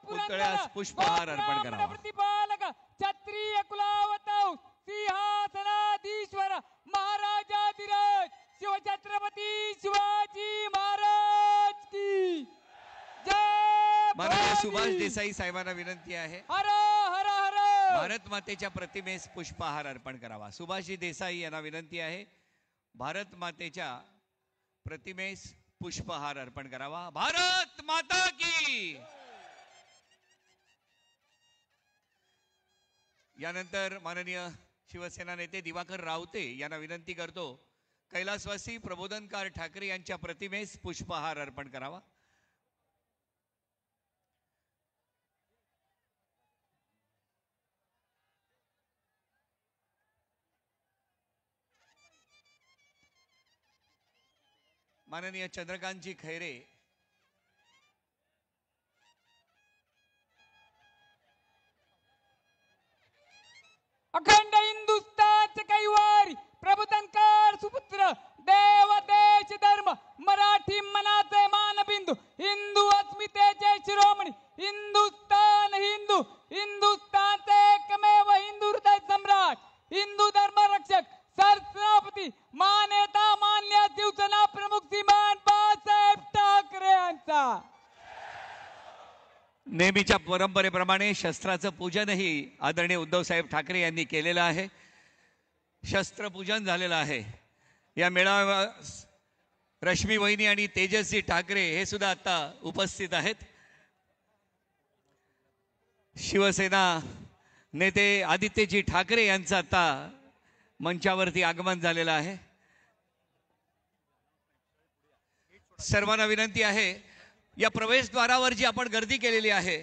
A: पुतळ्यास पुष्पहार अर्पण करावा.
G: प्रतिपालक क्षत्रिय कुलावतौ सिंहासनाधीश्वर महाराजाधिराज शिवछत्रपती शिवाजी महाराज की जय.
A: माननीय सुभाष देसाई साहेबांना विनंती आहे
G: हर हर हर
A: भारत मातेच्या प्रतिमेस पुष्पहार अर्पण करावा. सुभाषजी देसाई यांना विनंती आहे भारत मातेच्या प्रतिमेस पुष्पहार अर्पण करावा. भारत माता की. यानंतर माननीय शिवसेना नेते दिवाकर रावते यांना विनंती करतो कैलासवासी प्रबोधनकार ठाकरे यांच्या प्रतिमेस पुष्पहार अर्पण करावा. माननीय चंद्रकांतजी खैरे
G: अखंड हिंदुस्थानचे कैवारी प्रबोधनकार सुपुत्र देव देश धर्म मराठी मनाचे मानबिंदू हिंदू अस्मितेचे शिरोमणी हिंदुस्थान हिंदू हिंदुस्थानचे एकमेव हिंदू हृदय सम्राट हिंदू धर्म रक्षक सरसेनापती मान्यता मान्य शिवसेना प्रमुख श्रीमान बाळासाहेब ठाकरे यांचा.
A: नेहमीच्या परंपरेप्रमाणे शस्त्राचं पूजनही आदरणीय उद्धव साहेब ठाकरे यांनी केलेलं आहे. शस्त्रपूजन झालेलं आहे. या मेळाव्यात रश्मी वहिनी आणि तेजस्वी ठाकरे हे सुद्धा आता उपस्थित आहेत. शिवसेना नेते आदित्यजी ठाकरे यांचं आता मंचावरती आगमन झालेलं आहे. सर्वांना विनंती आहे या प्रवेशद्वारावर जी आपण गर्दी केलेली आहे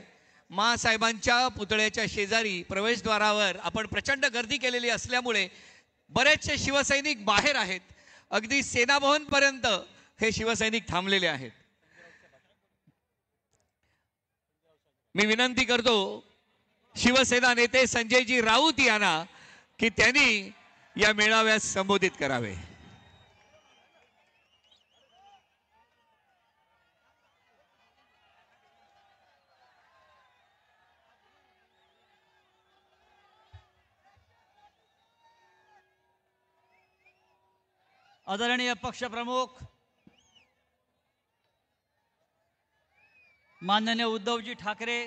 A: महासाहेबांच्या पुतळ्याच्या शेजारी प्रवेशद्वारावर आपण प्रचंड गर्दी केलेली असल्यामुळे बरेचसे शिवसैनिक बाहेर आहेत. अगदी सेनाभवन पर्यंत हे शिवसैनिक थांबलेले आहेत. मी विनंती करतो शिवसेना नेते संजयजी राऊत यांना की त्यांनी या मेळाव्यात संबोधित करावे.
H: आदरणीय पक्षप्रमुख माननीय उद्धवजी ठाकरे,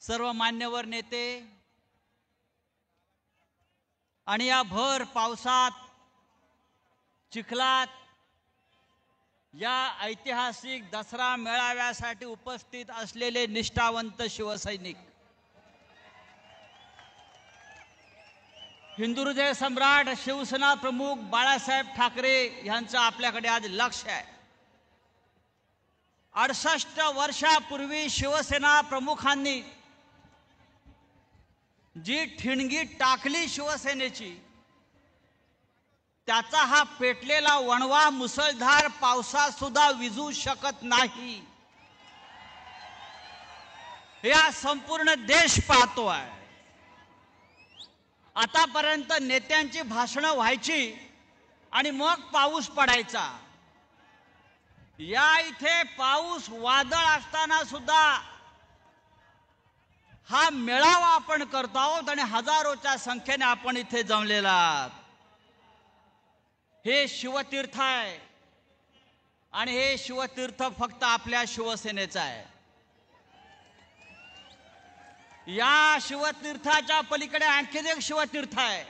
H: सर्व मान्यवर नेते आणि या भर पावसात चिखलात या ऐतिहासिक दसरा मेळाव्यासाठी उपस्थित असलेले निष्ठावंत शिवसैनिक, हिंदू हृदय सम्राट शिवसेना प्रमुख बाळासाहेब ठाकरे यांचं आपल्याकडे आज लक्ष आहे. 68 वर्षापूर्वी शिवसेना प्रमुखांनी जी ठिणगी टाकली शिवसेनेची, त्याचा हा पेटलेला वणवा मुसळधार पावसात सुद्धा विझू शकत नाही. या संपूर्ण देश पाहतो आहे. आतापर्यंत नेत्यांची भाषणं व्हायची आणि मग पाऊस पडायचा. या इथे पाऊस वादळ असताना सुद्धा हा मेळावा आपण करतो आहोत आणि हजारोच्या संख्येने आपण इथे जमलेला आहात. हे शिवतीर्थ आहे आणि हे शिवतीर्थ फक्त आपल्या शिवसेनेचं आहे. या शिवतीर्थाच्या पलीकडे आणखी एक शिवतीर्थ आहे,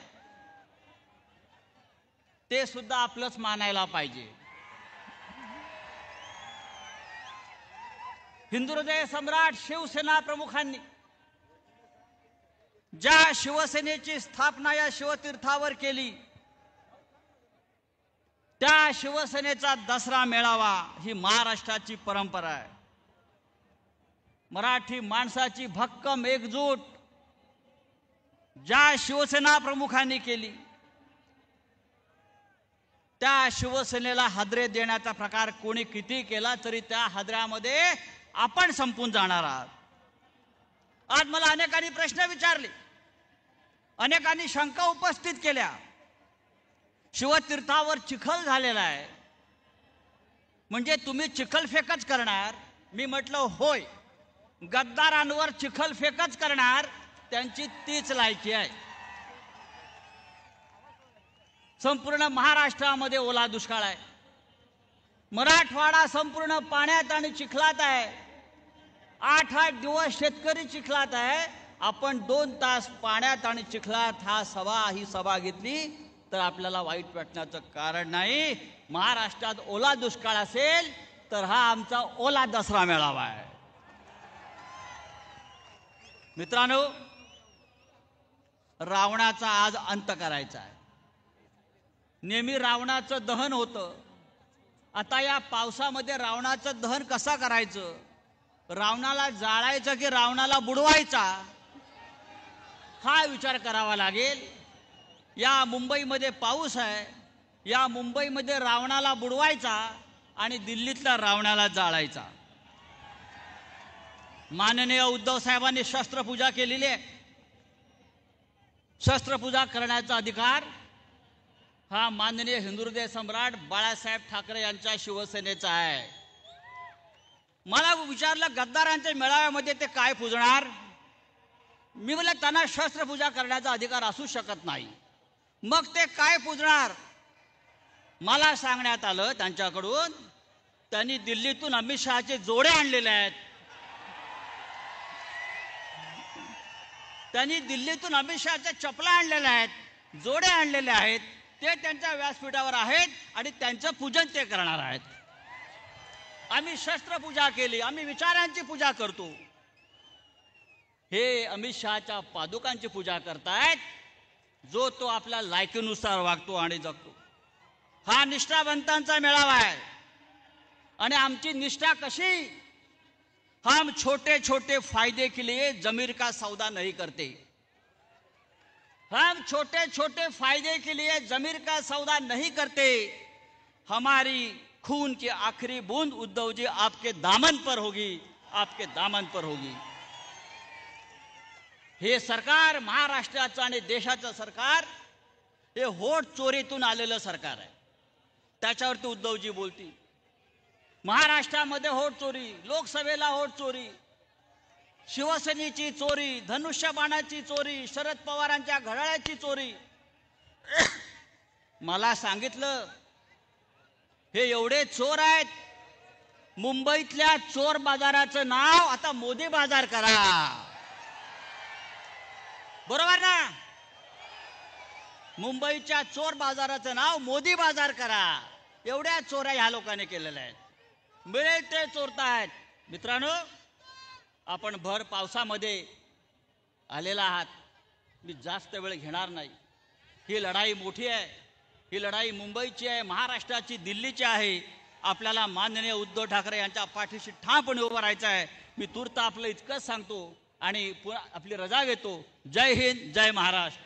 H: ते सुद्धा आपलंच मानायला पाहिजे. हिंदू हृदय सम्राट शिवसेना प्रमुखांनी ज्या शिवसेनेची स्थापना या शिवतीर्थावर केली, त्या शिवसेनेचा दसरा मेळावा ही महाराष्ट्राची परंपरा आहे. मराठी माणसाची भक्कम एकजूट ज्या शिवसेना प्रमुखांनी केली, त्या शिवसेनेला हादरे देण्याचा प्रकार कोणी किती केला तरी त्या हादऱ्यामध्ये आपण संपून जाणार आहात. आज मला अनेकांनी प्रश्न विचारले, अनेकांनी शंका उपस्थित केल्या. शिवतीर्थावर चिखल झालेला आहे, म्हणजे तुम्ही चिखलफेकच करणार? मी म्हटलं होय, गद्दारांवर चिखलफेकच करणार, त्यांची तीच लायकी आहे. संपूर्ण महाराष्ट्रामध्ये ओला दुष्काळ आहे. मराठवाडा संपूर्ण पाण्यात आणि चिखलात आहे. 8-8 दिवस शेतकरी चिखलात आहे. आपण 2 तास पाण्यात आणि चिखलात ही सभा घेतली तर आपल्याला वाईट वाटण्याचं कारण नाही. महाराष्ट्रात ओला दुष्काळ असेल तर हा आमचा ओला दसरा मेळावा आहे. मित्रांनो, रावणाचा आज अंत करायचा आहे. नेहमी रावणाचं दहन होतं. आता या पावसामध्ये रावणाचं दहन कसं करायचं? रावणाला जाळायचं की रावणाला बुडवायचा, हा विचार करावा लागेल. या मुंबईमध्ये पाऊस आहे. या मुंबईमध्ये रावणाला बुडवायचा आणि दिल्लीतल्या रावणाला जाळायचा. माननीय उद्धव साहेबांनी शस्त्रपूजा केलेली आहे. शस्त्रपूजा करण्याचा अधिकार हा माननीय हिंदुहृदय सम्राट बाळासाहेब ठाकरे यांच्या शिवसेनेचा आहे. मला विचारलं गद्दारांच्या मेळाव्यामध्ये ते काय पूजणार? मी म्हणलं त्यांना शस्त्रपूजा करण्याचा अधिकार असू शकत नाही. मग ते काय पूजणार? मला सांगण्यात आलं त्यांच्याकडून त्यांनी दिल्लीतून अमित शहाचे जोडे आणलेले आहेत. त्यांनी दिल्लीतून अमित शहाच्या चपला आणलेल्या आहेत, जोडे आणलेले आहेत. ते त्यांच्या व्यासपीठावर आहेत आणि त्यांचं पूजन ते करणार आहेत. आम्ही शस्त्रपूजा केली, आम्ही विचारांची पूजा करतो. हे अमित शहाच्या पादुकांची पूजा करतायत. जो तो आपल्या लायकीनुसार वागतो आणि जगतो. हा निष्ठावंतांचा मेळावा आहे. आणि आमची निष्ठा कशी? हम छोटे छोटे फायदे के लिए जमीर का सौदा नहीं करते. हम छोटे छोटे फायदे के लिए जमीर का सौदा नहीं करते. हमारी खून की आखिरी बूंद उद्धव जी आपके दामन पर होगी, आपके दामन पर होगी. हे सरकार महाराष्ट्राचं आणि देशाचं सरकार हे होट चोरीतून आलेलं सरकार आहे. त्याच्यावरती उद्धवजी बोलतील. महाराष्ट्रामध्ये होट चोरी, लोकसभेला होट चोरी, शिवसेनेची चोरी, धनुष्यबाणाची चोरी, शरद पवारांच्या घड्याळाची चोरी. मला सांगितलं हे एवढे चोर आहेत, मुंबईतल्या चोर बाजाराचं नाव आता मोदी बाजार करा. बरोबर ना? मुंबईच्या चोर बाजाराचं नाव मोदी बाजार करा. एवढ्या चोऱ्या ह्या लोकांनी केलेल्या आहेत. मिळेल ते चोरतायत. मित्रांनो, आपण भर पावसामध्ये आलेला आहात. मी जास्त वेळ घेणार नाही. ही लढाई मोठी आहे. ही लढाई मुंबईची आहे, महाराष्ट्राची, दिल्लीची आहे. आपल्याला माननीय उद्धव ठाकरे यांच्या पाठीशी ठामपणे उभं राहायचं आहे. मी तूर्त आपलं इतकंच सांगतो आणि पुन्हा आपली रजा घेतो. जय हिंद, जय महाराष्ट्र.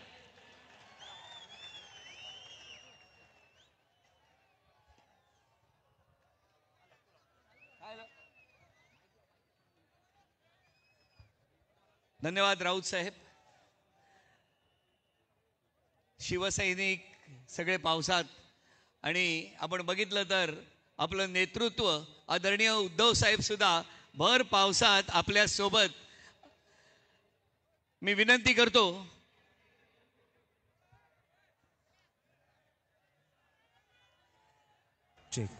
A: धन्यवाद राऊत साहेब. शिवसैनिक सगळे पावसात आणि आपण बघितलं तर आपलं नेतृत्व आदरणीय उद्धव साहेब सुद्धा भर पावसात आपल्या सोबत. मी विनंती करतो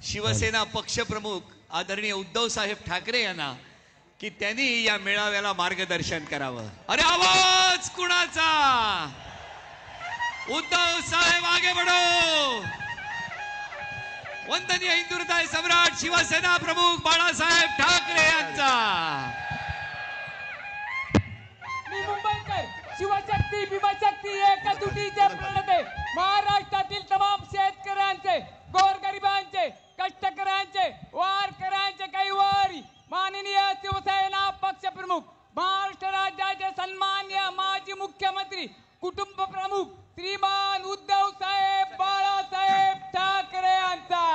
A: शिवसेना पक्षप्रमुख आदरणीय उद्धव साहेब ठाकरे यांना की त्यांनी या मेळाव्याला मार्गदर्शन करावं. अरे आवाज कुणाचा? उद्धव साहेब आगे बढो. वंदनीय हिंदुहृदय सम्राट शिवसेना प्रमुख बाळासाहेब ठाकरे यांचा.
G: मी मुंबईकर, शिवशक्ती भीमशक्ती एकजुटीचे प्रणेते, महाराष्ट्रातील तमाम शेतकऱ्यांचे, गोरगरिबांचे, कष्टकऱ्यांचे, वारकऱ्यांचे कैवारी माननीय शिवसेना पक्षप्रमुख, महाराष्ट्र राज्याचे सन्मान्य माजी मुख्यमंत्री, कुटुंब प्रमुख श्रीमान उद्धव साहेब बाळासाहेब ठाकरे यांचा.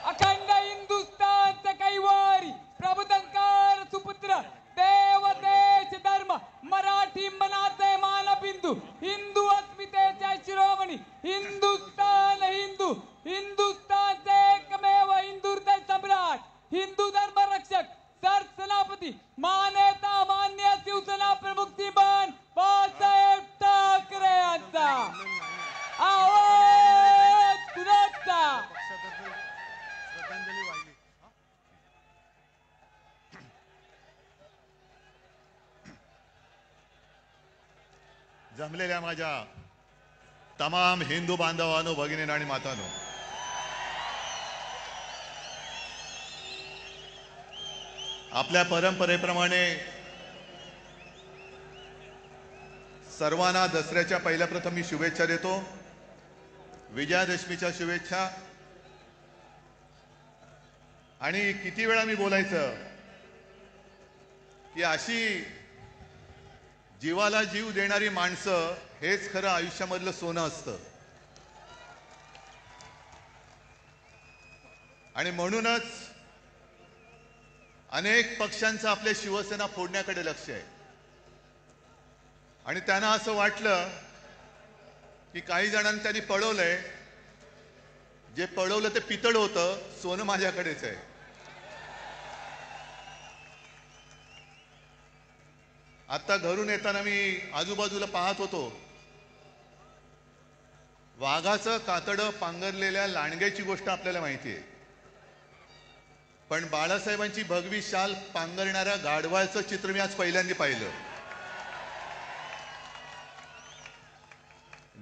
G: अखंड हिंदुस्थानचे कैवारी, प्रबोधनकार सुपुत्र, देव देश धर्म मराठी मनाचे मानबिंदू, हिंदू अस्मितेचे शिरोमणी, हिंदुस्थान हिंदू
B: जमलेल्या माझ्या तमाम हिंदू बांधवांनो, भगिनींनो आणि मातांनो, आपल्या परंपरेप्रमाणे सर्वांना दसऱ्याच्या पहिल्या प्रथम मी शुभेच्छा देतो, विजयादशमीच्या शुभेच्छा. आणि किती वेळा मी बोलायचं की अशी जीवाला जीव देणारी माणसं हेच खरं आयुष्यामधलं सोनं असतं. आणि म्हणूनच अनेक पक्षांचं आपल्या शिवसेना फोडण्याकडे लक्ष आहे. आणि त्यांना असं वाटलं की काही जणांनी त्यांनी पळवलंय, जे पळवलं ते पितळ होतं, सोनं माझ्याकडेच आहे. आता घरून येताना मी आजूबाजूला पाहत होतो, वाघाचं कातडं पांघरलेल्या लांडग्याची गोष्ट आपल्याला माहिती आहे, पण बाळासाहेबांची भगवी शाल पांघरणाऱ्या गाढवाचं चित्र मी आज पहिल्यांदा पाहिलं.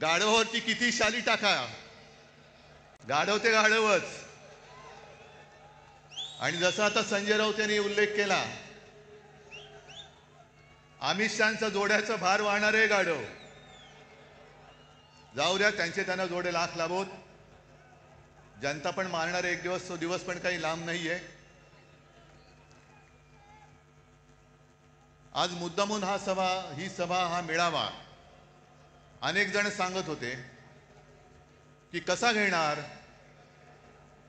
B: गाढवावरती किती शाली टाका, गाढव ते गाढवच. आणि जसं आता संजय राऊत यांनी उल्लेख केला, अमित शहांचा जोड्याचा भार वाहणारे गाढव. जाऊ द्या, त्यांना जोडे लाख लाभोत. जनता पण मारणारे एक दिवस, तो दिवस पण काही लांब नाहीये. आज मुद्दामून ही सभा हा मेळावा अनेक जण सांगत होते की कसा घेणार.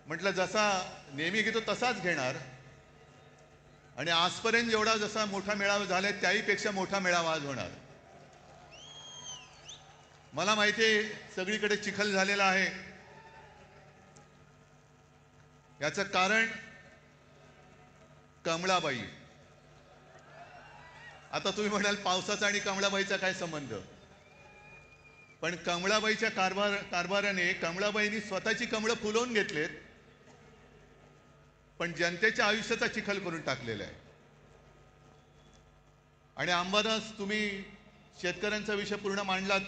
B: म्हटलं जसा नेहमी घेतो तसाच घेणार. आणि आजपर्यंत जेवढा जसा मोठा मेळावा झाला त्याहीपेक्षा मोठा मेळावा आज होणार. मला माहिती आहे सगळीकडे चिखल झालेला आहे. याचं कारण कमळाबाई. आता तुम्ही म्हणाल पावसाचा आणि कमळाबाईचा काय संबंध. पण कमळाबाईच्या कारभाराने कमळाबाईंनी स्वतःची कमळं फुलवून घेतलेत, पण जनतेच्या आयुष्याचा चिखल करून टाकलेला आहे. आणि अंबादास, तुम्ही शेतकऱ्यांचा विषय पूर्ण मांडलात.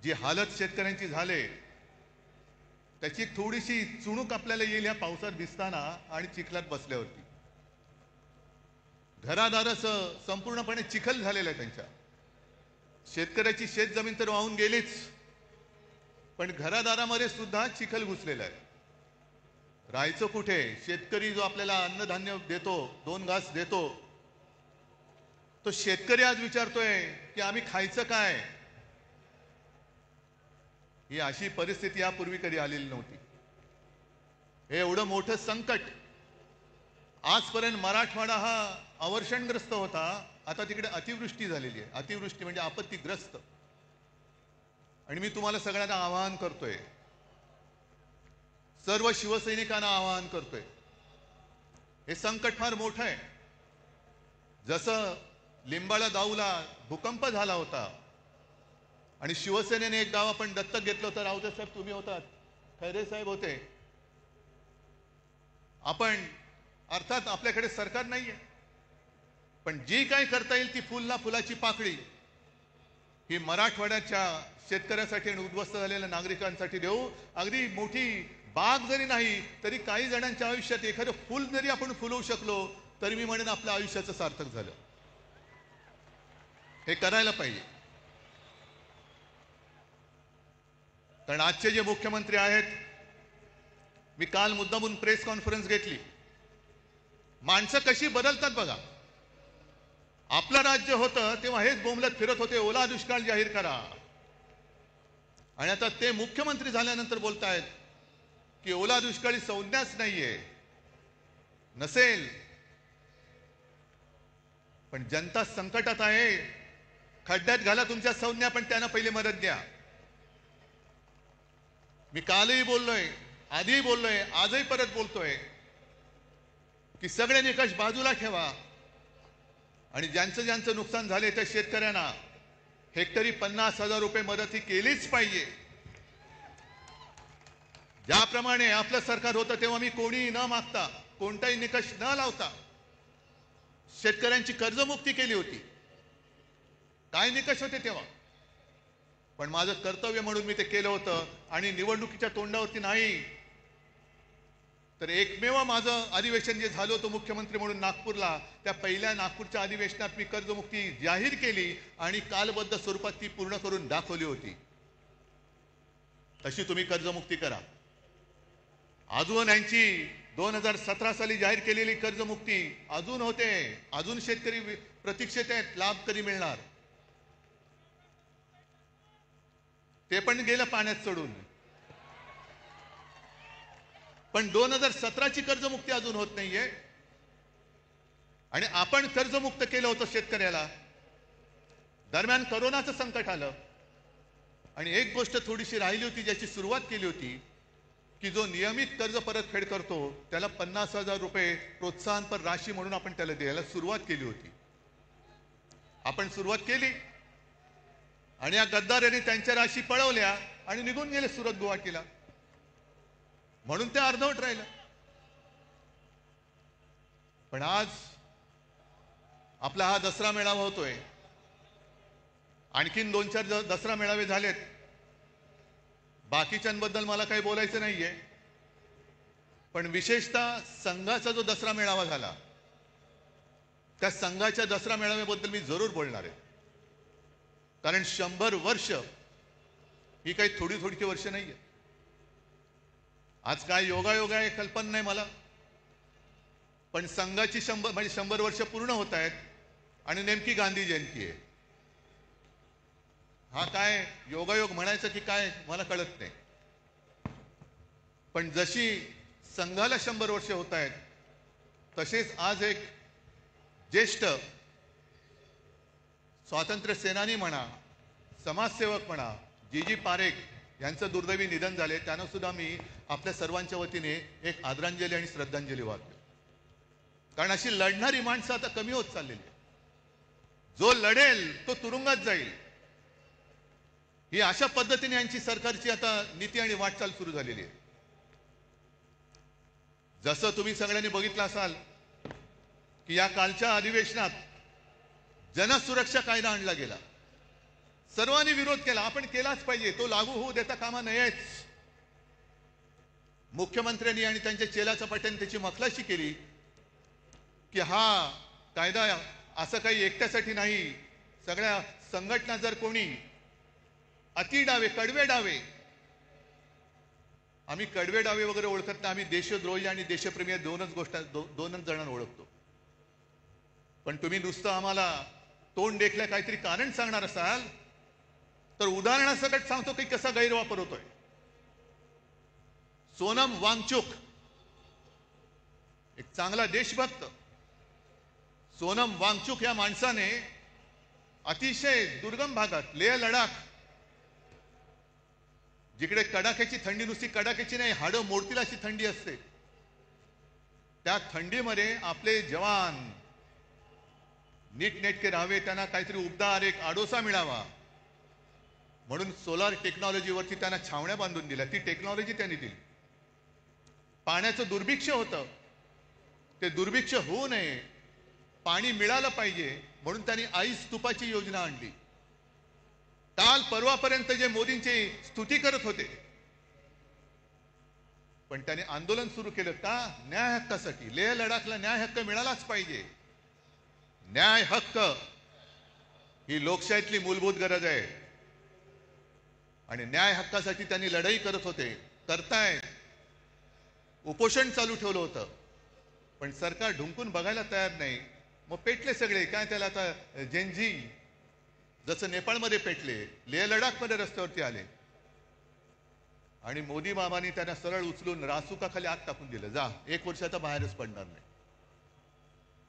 B: जी हालत शेतकऱ्यांची झाले त्याची थोडीशी चुणूक आपल्याला येईल या पावसात भिजताना आणि चिखलात बसल्यावरती. घरादाराचं संपूर्णपणे चिखल झालेलं आहे त्यांच्या. शेतकऱ्याची शेतजमीन तर वाहून गेलीच, पण घरादारामध्ये सुद्धा चिखल घुसलेला आहे. राहायचं कुठे. शेतकरी जो आपल्याला अन्नधान्य देतो, 2 घास देतो, तो शेतकरी आज विचारतोय की आम्ही खायचं काय. ही अशी परिस्थिती यापूर्वी कधी आलेली नव्हती. हे एवढं मोठं संकट. आजपर्यंत मराठवाडा हा अवर्षणग्रस्त होता, आता तिकडे अतिवृष्टी झालेली आहे. अतिवृष्टी म्हणजे आपत्तीग्रस्त. आणि मी तुम्हाला सगळ्यांना आवाहन करतोय, सर्व शिवसैनिकांना आवाहन करतोय, हे संकट फार मोठं आहे. जसं लिंबाळा गावला भूकंप झाला होता आणि शिवसेनेने एक गाव आपण दत्तक घेतलं होतं. राऊत साहेब तुम्ही होतात, खैरे साहेब होते. आपण अर्थात आपल्याकडे सरकार नाहीये, पण जी काही करता येईल ती फुलाची पाकळी ही मराठवाड्याच्या शेतकऱ्यासाठी आणि उद्ध्वस्त झालेल्या नागरिकांसाठी देऊ. अगदी मोठी बाग जरी नाही तरी काही जणांच्या आयुष्यात एखादं फुल जरी आपण फुलवू शकलो तरी मी म्हणेन आपल्या आयुष्याचं सार्थक झालं. हे करायला पाहिजे. कारण आजचे जे मुख्यमंत्री आहेत, मी काल मुद्दामून प्रेस कॉन्फरन्स घेतली. माणसं कशी बदलतात बघा. आपलं राज्य होतं तेव्हा हेच बोंबलत फिरत होते, ओला दुष्काळ जाहीर करा. आणि आता ते मुख्यमंत्री झाल्यानंतर बोलतायत की ओला दुष्काळी संज्ञाच नाहीये. नसेल, पण जनता संकटात आहे. खड्ड्यात घाला तुमच्या संज्ञा, पण त्यांना पहिले मदत द्या. मी कालही बोललोय, आधीही बोललोय, आजही परत बोलतोय की सगळे निकष बाजूला ठेवा आणि ज्यांचं नुकसान झाले त्या शेतकऱ्यांना हेक्टरी 50,000 रुपये मदत ही केलीच पाहिजे. ज्याप्रमाणे आपलं सरकार होतं तेव्हा मी कोणी न मागता, कोणताही निकष न लावता शेतकऱ्यांची कर्जमुक्ती केली होती.
I: काय निकष होते तेव्हा, पण माझं कर्तव्य म्हणून मी ते केलं होतं. आणि निवडणुकीच्या तोंडावरती नाही तर एकमेव माझं अधिवेशन जे झालं होतं मुख्यमंत्री म्हणून नागपूरला, त्या पहिल्या नागपूरच्या अधिवेशनात मी कर्जमुक्ती जाहीर केली आणि कालबद्ध स्वरूपात ती पूर्ण करून दाखवली होती. तशी तुम्ही कर्जमुक्ती करा. अजून यांची 2017 साली जाहीर केलेली कर्जमुक्ती अजून होते, अजून शेतकरी प्रतीक्षेत आहेत, लाभ कधी मिळणार ते पण गेलं पाण्यात सोडून. पण 2017ची कर्जमुक्ती अजून होत नाहीये. आणि आपण कर्जमुक्त केलं होतं शेतकऱ्याला. दरम्यान करोनाचं संकट आलं आणि एक गोष्ट थोडीशी राहिली होती, ज्याची सुरुवात केली होती की जो नियमित कर्ज परतफेड करतो त्याला 50,000 रुपये प्रोत्साहनपर राशी म्हणून आपण त्याला द्यायला सुरुवात केली होती. आपण सुरुवात केली आणि या गद्दारांनी त्यांच्या राशी पळवल्या आणि निघून गेले सुरत गुवाहाटीला, म्हणून ते अर्धवट राहिलं. पण आज आपला हा दसरा मेळावा होतोय, आणखीन 2-4 दसरा मेळावे झालेत. बाकीच्यांबद्दल मला काही बोलायचं नाहीये, पण विशेषतः संघाचा जो दसरा मेळावा झाला त्या संघाच्या दसरा मेळाव्याबद्दल मी जरूर बोलणार आहे. कारण 100 वर्ष ही काही थोडी थोडीची वर्ष नाहीये. आज काय योगायोग आहे कल्पना नाही मला, पण संघाची 100 वर्ष पूर्ण होत आहेत आणि नेमकी गांधी जयंती आहे. हा काय योगायोग म्हणायचं की काय मला कळत नाही. पण जशी संघाला 100 वर्ष होत आहेत तसेच आज एक ज्येष्ठ स्वातंत्र्य सेनानी म्हणा, समाजसेवक म्हणा, जी पारेख यांचं दुर्दैवी निधन झाले. त्यांना सुद्धा मी आपल्या सर्वांच्या वतीने एक आदरांजली आणि श्रद्धांजली वाहतो. कारण अशी लढणारी माणसं आता कमी होत चाललेली आहे. जो लढेल तो तुरुंगात जाईल, ही अशा पद्धतीने यांची सरकारची आता नीती आणि वाटचाल सुरू झालेली आहे. जसं तुम्ही सगळ्यांनी बघितलं असाल की या कालच्या अधिवेशनात जनसुरक्षा कायदा आणला गेला. सर्वांनी विरोध केला, आपण केलाच पाहिजे, तो लागू होऊ देता कामा नयेच. मुख्यमंत्र्यांनी आणि त्यांच्या चेला चपाट्यांनी त्याची मखलाशी केली की हा कायदा असं काही एकट्यासाठी नाही, सगळ्या संघटना जर कोणी अति डावे, कडवे डावे, आम्ही कडवे डावे वगैरे ओळखत नाही, आम्ही देशद्रोही आणि देशप्रेमी दोनच जणांना ओळखतो. पण तुम्ही नुसतं आम्हाला तोंड देखल्या काहीतरी कारण सांगणार असाल तर उदाहरणासकट सांगतो की कसा गैरवापर होतोय. सोनम वांगचुक एक चांगला देशभक्त, सोनम वांगचुक या माणसाने अतिशय दुर्गम भागात लेह लडाख, जिकडे कडाक्याची थंडी, नुसती कडाक्याची नाही, हाडं मोडतील अशी थंडी असते, त्या थंडीमध्ये आपले जवान नीटनेटके राहावे, त्यांना काहीतरी उबदार एक आडोसा मिळावा म्हणून सोलार टेक्नॉलॉजीवरती त्यांना छावण्या बांधून दिल्या. ती टेक्नॉलॉजी त्यांनी दिली. पाण्याचं दुर्भिक्ष होतं, ते दुर्भिक्ष होऊ नये, पाणी मिळालं पाहिजे म्हणून त्यांनी आईस तुपाची योजना आणली. काल परवापर्यंत जे मोदींची स्तुती करत होते, पण त्यांनी आंदोलन सुरू केलं का? न्याय हक्कासाठी. लेह लडाखला न्याय हक्क मिळालाच पाहिजे. न्याय हक्क ही लोकशाहीतली मूलभूत गरज आहे आणि न्याय हक्कासाठी त्यांनी लढाई करत होते, करतायत. उपोषण चालू ठेवलं होतं पण सरकार ढुंकून बघायला तयार नाही. मग पेटले सगळे, काय त्याला आता जेनजी जसं नेपाळमध्ये पेटले, लेह लडाखमध्ये रस्त्यावरती आले आणि मोदी बाबांनी त्यांना सरळ उचलून रासुकाखाली आत टाकून दिलं. जा, 1 वर्ष आता बाहेरच पडणार नाही.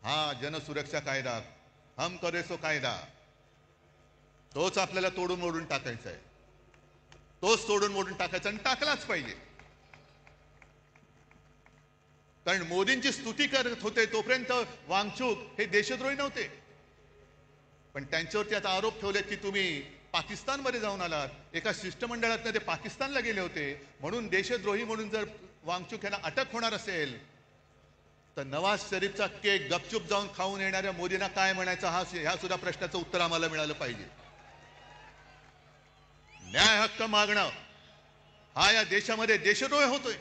I: हा जनसुरक्षा कायदा, हम करे सो कायदा, तोच आपल्याला तोडून मोडून टाकायचा आहे. तोच तोडून मोडून टाकायचा आणि टाकलाच पाहिजे. कारण मोदींची स्तुती करत होते तोपर्यंत वांगचुक हे देशद्रोही नव्हते, पण त्यांच्यावरती आता आरोप ठेवले की तुम्ही पाकिस्तानमध्ये जाऊन आलात, एका शिष्टमंडळातनं ते पाकिस्तानला गेले होते म्हणून देशद्रोही म्हणून जर वांगचुक यांना अटक होणार असेल तर नवाज शरीफचा केक गपचूप जाऊन खाऊन येणाऱ्या मोदींना काय म्हणायचं ह्या सुद्धा प्रश्नाचं उत्तर आम्हाला मिळालं पाहिजे. न्याय हक्क मागणं हा या देशामध्ये देशद्रोह होतोय.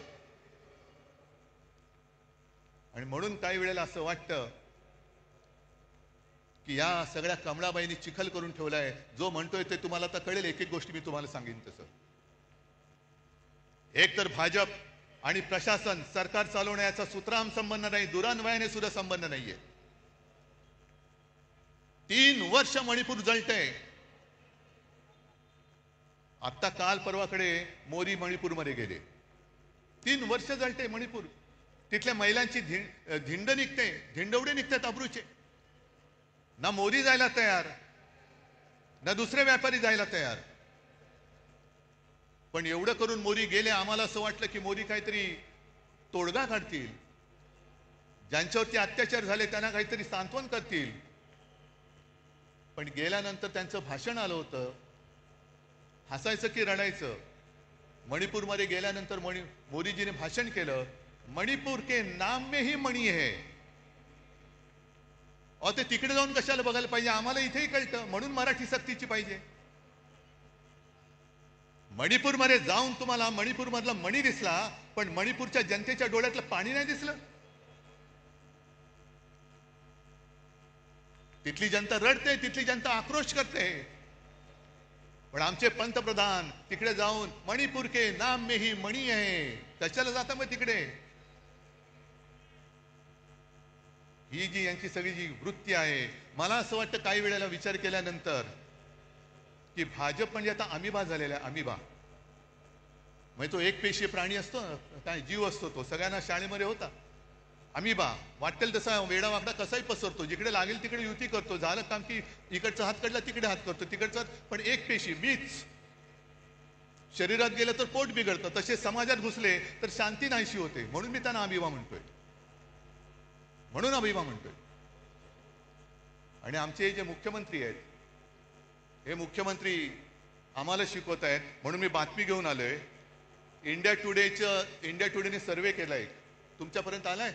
I: आणि म्हणून काही वेळेला असं वाटतं की या सगळ्या कमळाबाईंनी चिखल करून ठेवलाय. जो म्हणतोय ते तुम्हाला आता कळेल. एक एक गोष्टी मी तुम्हाला सांगेन तसं. एक तर भाजप आणि प्रशासन सरकार चालवण्याचा सुतराम संबंध नाही, दुरान्वयाने सुद्धा संबंध नाहीये. 3 वर्ष मणिपूर जळतंय. आता काल परवाकडे मोदी मणिपूरमध्ये गेले. 3 वर्ष जळते मणिपूर. तिथल्या महिलांची धिंड निघते, धिंडवडे निघतात अब्रूचे. ना मोदी जायला तयार, ना दुसरे व्यापारी जायला तयार. पण एवढं करून मोदी गेले. आम्हाला असं वाटलं की मोदी काहीतरी तोडगा काढतील, ज्यांच्यावरती अत्याचार झाले त्यांना काहीतरी सांत्वन करतील. पण गेल्यानंतर त्यांचं भाषण आलं होतं. हसायचं की रडायचं. मणिपूरमध्ये गेल्यानंतर मोदीजीने भाषण केलं, मणिपूर के नाम में ही मणी है. ते तिकडे जाऊन कशाला बघायला पाहिजे, आम्हाला इथेही कळतं. म्हणून मराठी सक्तीची पाहिजे. मणिपूरमध्ये जाऊन तुम्हाला मणिपूरमधला मणी दिसला, पण मणिपूरच्या जनतेच्या डोळ्यातलं पाणी नाही दिसलं. तिथली जनता रडते, तिथली जनता आक्रोश करते. पण आमचे पंतप्रधान तिकडे जाऊन मणिपूर के नाम में ही मणी आहे. कशाला जाता मग तिकडे? ही जी यांची सगळी जी वृत्ती आहे, मला असं वाटतं काही वेळेला विचार केल्यानंतर की भाजप म्हणजे आता अमिबा झालेला आहे. अमिबा म्हणजे तो एक पेशीय प्राणी असतो, काय जीव असतो, तो सगळ्यांना शाळेमध्ये होता. अमिबा वाटेल तसा वेडा वाकडा कसाही पसरतो, जिकडे लागेल तिकडे युती करतो. झालं काम की इकडचा हात काढला तिकडे हात करतो, तिकडचा. पण एक पेशी मीच शरीरात गेलं तर पोट बिघडतं. तसे समाजात घुसले तर शांती नाहीशी होते. म्हणून मी त्यांना अमिबा म्हणतोय, म्हणून अभिमा म्हणतोय. आणि आमचे जे मुख्यमंत्री आहेत, हे मुख्यमंत्री आम्हाला शिकवत आहेत. म्हणून मी बातमी घेऊन आलोय. इंडिया टुडेने सर्वे केलाय, तुमच्यापर्यंत आलाय.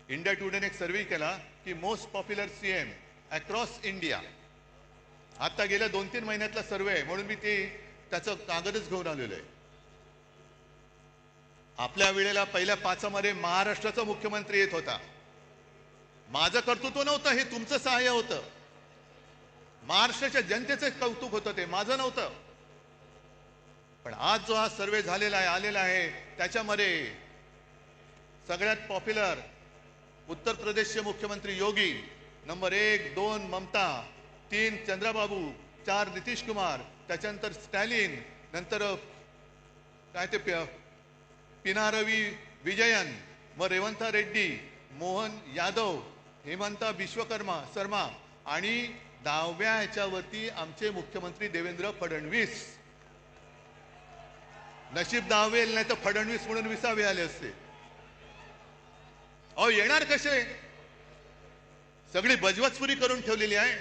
I: इंडिया टुडेने एक सर्वे केला की most popular CM across India. आता गेल्या 2-3 महिन्यातला सर्वे आहे, म्हणून मी त्याचं कागदच घेऊन आलेलो आहे. आपल्या वेळेला पहिल्या 5 मध्ये महाराष्ट्राचा मुख्यमंत्री येत होता. माझं कर्तृत्व नव्हतं, हे तुमचं सहाय्य होतं. महाराष्ट्राच्या जनतेचं कौतुक होतं, ते माझं नव्हतं. पण आज जो हा सर्वे झालेला आहे, आलेला आहे, त्याच्यामध्ये सगळ्यात पॉप्युलर उत्तर प्रदेशचे मुख्यमंत्री योगी, नंबर 1, 2 ममता, 3 चंद्रबाबू, 4 नितीश कुमार, त्याच्यानंतर स्टॅलिन, नंतर काय ते पिनारवी विजयन, मग रेवंत रेड्डी, मोहन यादव, हेमंता विश्वकर्मा शर्मा आणि 10व्या ह्याच्यावरती आमचे मुख्यमंत्री देवेंद्र फडणवीस. नशीब 10वे नाही तर फडणवीस म्हणून 20वे आले असते. अहो येणार कसे? सगळी बजवतपुरी करून ठेवलेली आहे.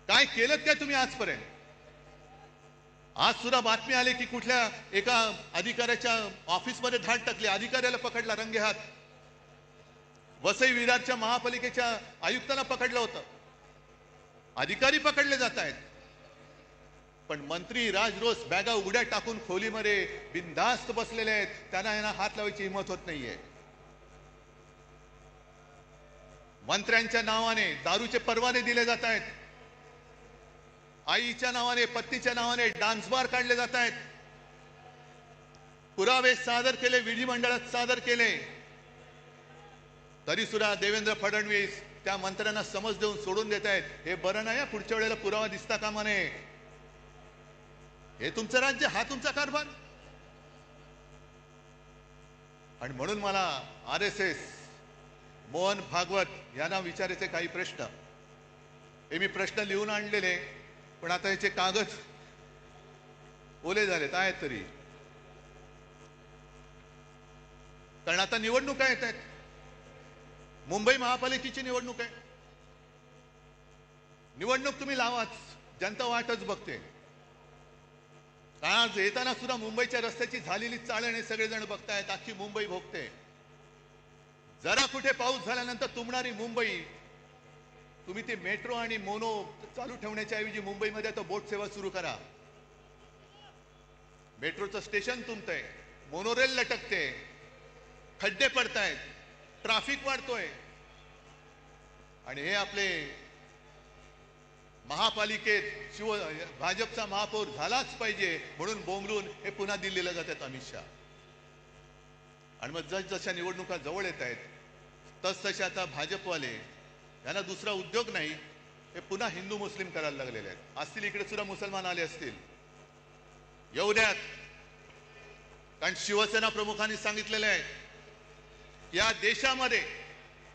I: काय केलं काय तुम्ही आजपर्यंत? आज सुद्धा बातमी आली की कुठल्या एका अधिकाऱ्याच्या ऑफिसमध्ये धाड टाकली, अधिकाऱ्याला पकडला रंगेहात. वसई विरारच्या महापालिकेच्या आयुक्ताला पकडलं होतं. अधिकारी पकडले जात आहेत, पण मंत्री राजरोस बॅगा उघड्या टाकून खोलीमध्ये बिनधास्त बसलेले आहेत. त्यांना यांना हात लावायची हिंमत होत नाहीये. मंत्र्यांच्या नावाने दारूचे परवाने दिले जात आहेत. आईच्या नावाने, पत्नीच्या नावाने डान्स बार काढले जात आहेत. पुरावे सादर केले, विधिमंडळात सादर केले, तरी सुद्धा देवेंद्र फडणवीस त्या मंत्र्यांना समज देऊन सोडून देत आहेत. हे बरं नाही, पुढच्या वेळेला पुरावा दिसता कामा नये. हे तुमचं राज्य, हा तुमचा कारभार. आणि म्हणून मला RSS मोहन भागवत यांना विचारायचे काही प्रश्न. हे मी प्रश्न लिहून आणलेले, पण आता याचे कागद ओले झालेत आहेत तरी. कारण आता निवडणुका येत आहेत. मुंबई महापालिकेची निवडणूक आहे. निवडणूक तुम्ही लावाच, जनता वाटच बघते. आज येताना सुद्धा मुंबईच्या रस्त्याची झालेली चाळण हे सगळेजण बघतायत, अख्खी मुंबई भोगते. जरा कुठे पाऊस झाल्यानंतर तुंबणारी मुंबई, तुम्ही ते मेट्रो आणि मोनो चालू ठेवण्याच्या ऐवजी मुंबईमध्ये आता बोट सेवा सुरू करा. मेट्रोचं स्टेशन तुंबतंय, मोनोरेल लटकते, खड्डे पडतायत, ट्रॅफिक वाढतोय. आणि हे आपले महापालिकेत भाजपचा महापौर झालाच पाहिजे म्हणून बोंबलून हे पुन्हा दिल्लीला जातात अमित शहा. आणि मग जशा निवडणुका जवळ येत आहेत तसतसे आता भाजपवाले यांना दुसरा उद्योग नाही, हे पुन्हा हिंदू मुस्लिम करायला लागलेले आहेत. असतील इकडे सुद्धा मुसलमान आले असतील, येऊ द्यात. कारण शिवसेना प्रमुखांनी सांगितलेलं आहे या देशामध्ये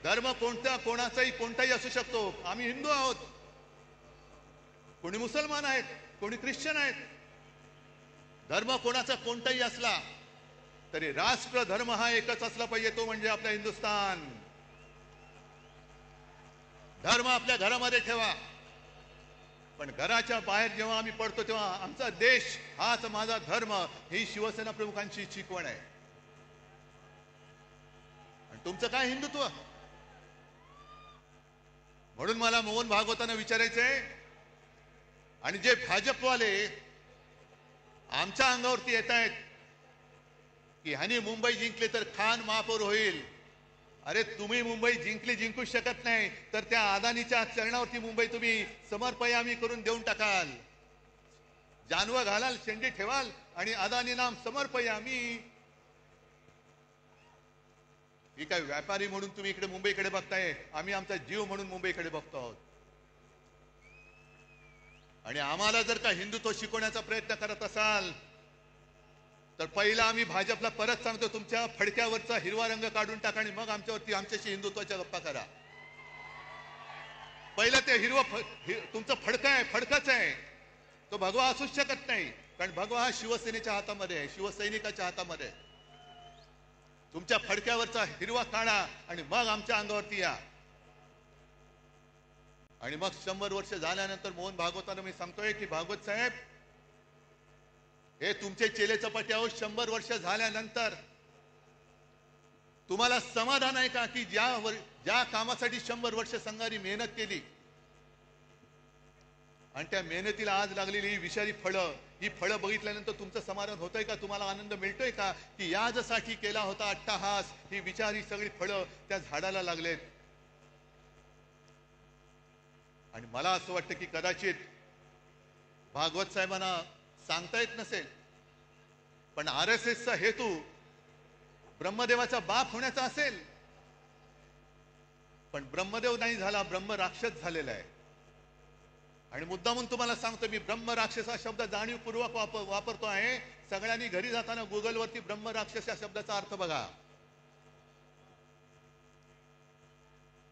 I: धर्म कोणताही असू शकतो, आम्ही हिंदू आहोत. कोणी मुसलमान आहेत, कोणी ख्रिश्चन आहेत. धर्म कोणाचा कोणताही असला तरी राष्ट्र धर्म हा एकच असला पाहिजे, तो म्हणजे आपला हिंदुस्थान. धर्म आपल्या घरामध्ये ठेवा, पण घराच्या बाहेर जेव्हा आम्ही पडतो तेव्हा आमचा देश हाच माझा धर्म, ही शिवसेना प्रमुखांची शिकवण आहे. आणि तुमचं काय हिंदुत्व? म्हणून मला मोहन भागवतांना विचारायचंय, आणि जे भाजपवाले आमच्या अंगावरती येत आहेत की ह्यानी मुंबई जिंकले तर खान महापौर होईल. अरे तुम्ही मुंबई जिंकू शकत नाही तर त्या अदानीच्या चरणावरती मुंबई तुम्ही समर्पयामी करून देऊन टाकाल. जानवं घालाल, शेंडी ठेवाल आणि अदानी नाम समर्पयामी. ही काय व्यापारी म्हणून तुम्ही इकडे मुंबईकडे बघताय, आम्ही आमचा जीव म्हणून मुंबईकडे बघतो आहोत. आणि आम्हाला जर का हिंदुत्व शिकवण्याचा प्रयत्न करत असाल तर पहिला आम्ही भाजपला परत सांगतो, तुमच्या फडक्यावरचा हिरवा रंग काढून टाका आणि मग आमच्याशी हिंदुत्वाच्या गप्पा करा. पहिलं ते तुमचं फडकं आहे, फडकच आहे, तो भगवा असूच शकत नाही. कारण भगवा हा शिवसेनेच्या हातामध्ये आहे, शिवसैनिकाच्या हातामध्ये. तुमच्या फडक्यावरचा हिरवा काढा आणि मग आमच्या अंगावरती या. आणि मग 100 वर्ष झाल्यानंतर मोहन भागवतांना मी सांगतोय की भागवत साहेब, हे तुमचे चेले चपाटे आहोत. 100 वर्ष झाल्यानंतर तुम्हाला समाधान आहे का की ज्या कामासाठी 100 वर्ष संघाने मेहनत केली आणि त्या मेहनतीला आज लागलेली ही विषारी फळं, ही फळं बघितल्यानंतर तुमचं समाधान होतंय का? तुम्हाला आनंद मिळतोय का की यासाठी केला होता अट्टहास, ही विचारी सगळी फळं त्या झाडाला लागलेत? आणि मला असं वाटतं की कदाचित भागवत साहेबांना सांगता येत नसेल, पण RSSचा हेतू ब्रह्मदेवाचा बाप होण्याचा असेल. पण ब्रह्मदेव नाही झाला, ब्रह्म राक्षस झालेला आहे. आणि मुद्दामून तुम्हाला सांगतो, मी ब्रह्म राक्षस हा शब्द जाणीवपूर्वक वापरतो आहे. सगळ्यांनी घरी जाताना गुगलवरती ब्रह्म राक्षस या शब्दाचा अर्थ बघा.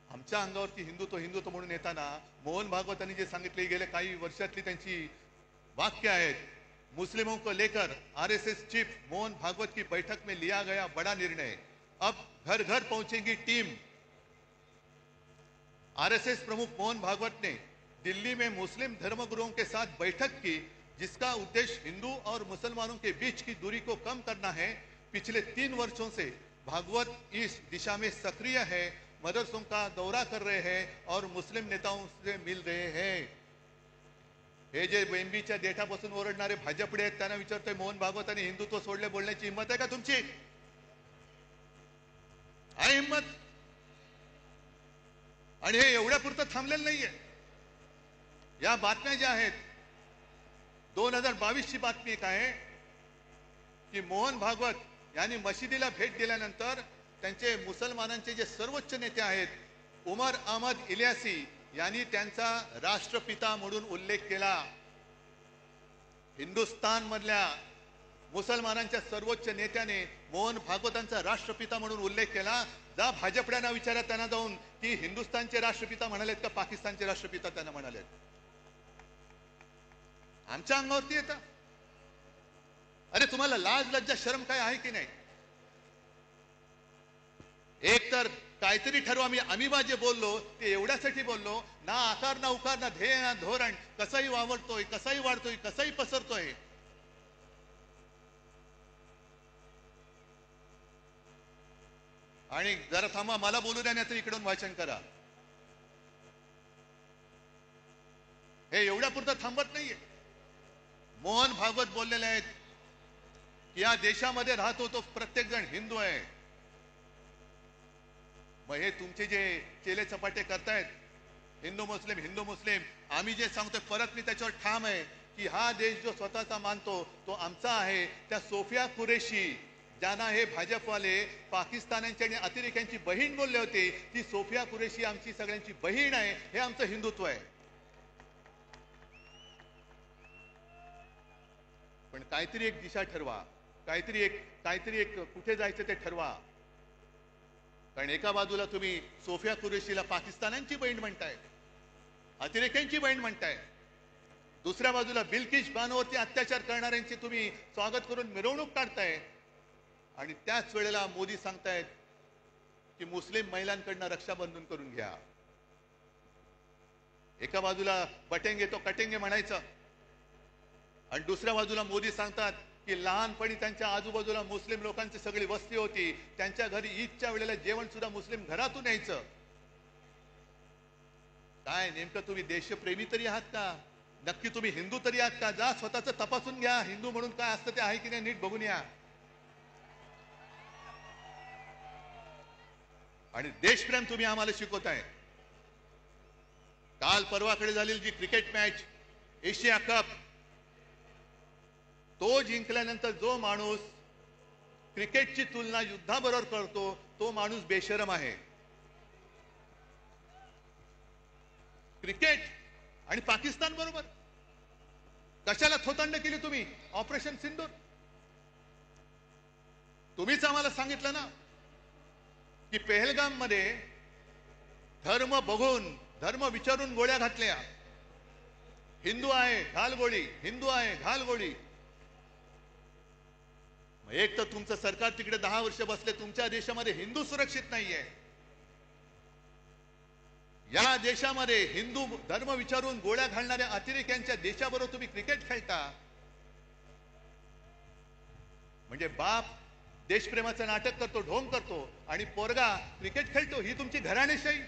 I: आमच्या अंगावरती हिंदुत्व म्हणून येताना मोहन भागवतांनी जे सांगितले, गेले काही वर्षातली त्यांची वाक्य आहेत. मुस्लिमों को लेकर RSS चीफ मोहन भागवत की बैठक में लिया गया बड़ा निर्णय, अब घर घर पहुंचेगी टीम. RSS प्रमुख मोहन भागवत ने दिल्ली में मुस्लिम धर्मगुरुओं के साथ बैठक की, जिसका उद्देश्य हिंदू और मुसलमानों के बीच की दूरी को कम करना है. पिछले 3 वर्षों से भागवत इस दिशा में सक्रिय है, मदरसों का दौरा कर रहे हैं और मुस्लिम नेताओं से मिल रहे हैं. हे जे बेंबीच्या देठापासून ओरडणारे भाजपडे आहेत त्यांना विचारतोय, मोहन भागवतांनी हिंदुत्व सोडले बोलण्याची हिंमत आहे का तुमची? आहे हिंमत? आणि हे एवढ्यापुरतं थांबलेलं नाहीये. या बातम्या ज्या आहेत, 2022 ची बातमी एक आहे की मोहन भागवत यांनी मशिदीला भेट दिल्यानंतर त्यांचे मुसलमानांचे जे सर्वोच्च नेते आहेत उमर अहमद इलियासी यांनी त्यांचा राष्ट्रपिता म्हणून उल्लेख केला. हिंदुस्थान मधल्या मुसलमानांच्या सर्वोच्च नेत्याने मोहन भागवतांचा राष्ट्रपिता म्हणून उल्लेख केला. जा भाजपड्यांना विचारा त्यांना जाऊन की हिंदुस्थानचे राष्ट्रपिता म्हणालेत का पाकिस्तानचे राष्ट्रपिता त्यांना म्हणालेत? आमच्या अंगावरती येतं. अरे तुम्हाला लाज लज्जा शरम काय आहे की नाही? एक तर काहीतरी ठरवा. आम्ही जे बोललो ते एवढ्यासाठी बोललो, ना आकार ना उकार ना ध्येय ना धोरण, कसाही वावरतोय, कसाही वाढतोय, कसाही पसरतोय. आणि जरा थांबा, मला बोलू द्या, नाही तर इकडून वाचन करा. हे एवढ्यापुरतं थांबत नाहीये. मोहन भागवत बोललेले आहेत की या देशामध्ये राहतो तो प्रत्येक जण हिंदू आहे. मग हे तुमचे जे चेले चपाटे करतायत, हिंदू मुस्लिम, आम्ही जे सांगतोय परत मी त्याच्यावर ठाम आहे की हा देश जो स्वतःचा मानतो तो आमचा आहे. त्या सोफिया कुरेशी ज्यांना हे भाजपवाले पाकिस्तानांची आणि अतिरेक्यांची बहीण बोलले होते, ती सोफिया कुरेशी आमची सगळ्यांची बहीण आहे. हे आमचं हिंदुत्व आहे. पण काहीतरी एक दिशा ठरवा, काहीतरी एक कुठे जायचं ते ठरवा. कारण एका बाजूला तुम्ही सोफिया कुरेशीला पाकिस्तानांची बहीण म्हणताय, अतिरेक्यांची बहीण म्हणताय, दुसऱ्या बाजूला बिल्किश बानोवरती अत्याचार करणाऱ्यांची तुम्ही स्वागत करून मिरवणूक काढताय. आणि त्याच वेळेला मोदी सांगतायत की मुस्लिम महिलांकडनं रक्षाबंधन करून घ्या. एका बाजूला बटेंगे तो कटेंगे म्हणायचं आणि दुसऱ्या बाजूला मोदी सांगतात की लहानपणी त्यांच्या आजूबाजूला मुस्लिम लोकांची सगळी वस्ती होती, त्यांच्या घरी ईदच्या वेळेला जेवण सुद्धा मुस्लिम घरातून यायचं. काय नेमकं तुम्ही देशप्रेमी तरी आहात का? नक्की तुम्ही हिंदू तरी आहात का? जा स्वतःच तपासून घ्या. हिंदू म्हणून काय असतं ते आहे की नाही नीट बघून या. आणि देशप्रेम तुम्ही आम्हाला शिकवताय. काल परवाकडे झालेली जी क्रिकेट मॅच एशिया कप, तो जिंकल्यानंतर जो माणूस क्रिकेटची तुलना युद्धाबरोबर करतो तो माणूस बेशरम आहे. क्रिकेट आणि पाकिस्तान बरोबर कशाला थोतांड केली तुम्ही? ऑपरेशन सिंदूर तुम्हीच आम्हाला सांगितलं ना की पेहलगाम मध्ये धर्म बघून, धर्म विचारून गोळ्या घातल्या. हिंदू आहे घाल गोळी, हिंदू आहे घाल गोळी. एक तर तुमचं सरकार तिकडे 10 वर्ष बसले, तुमच्या देशामध्ये हिंदू सुरक्षित नाहीये. या देशामध्ये हिंदू धर्म विचारून गोळ्या घालणाऱ्या अतिरेक्यांच्या देशाबरोबर तुम्ही क्रिकेट खेळता. म्हणजे बाप देशप्रेमाचं नाटक करतो, ढोंग करतो आणि पोरगा क्रिकेट खेळतो. ही तुमची घराणेशाही.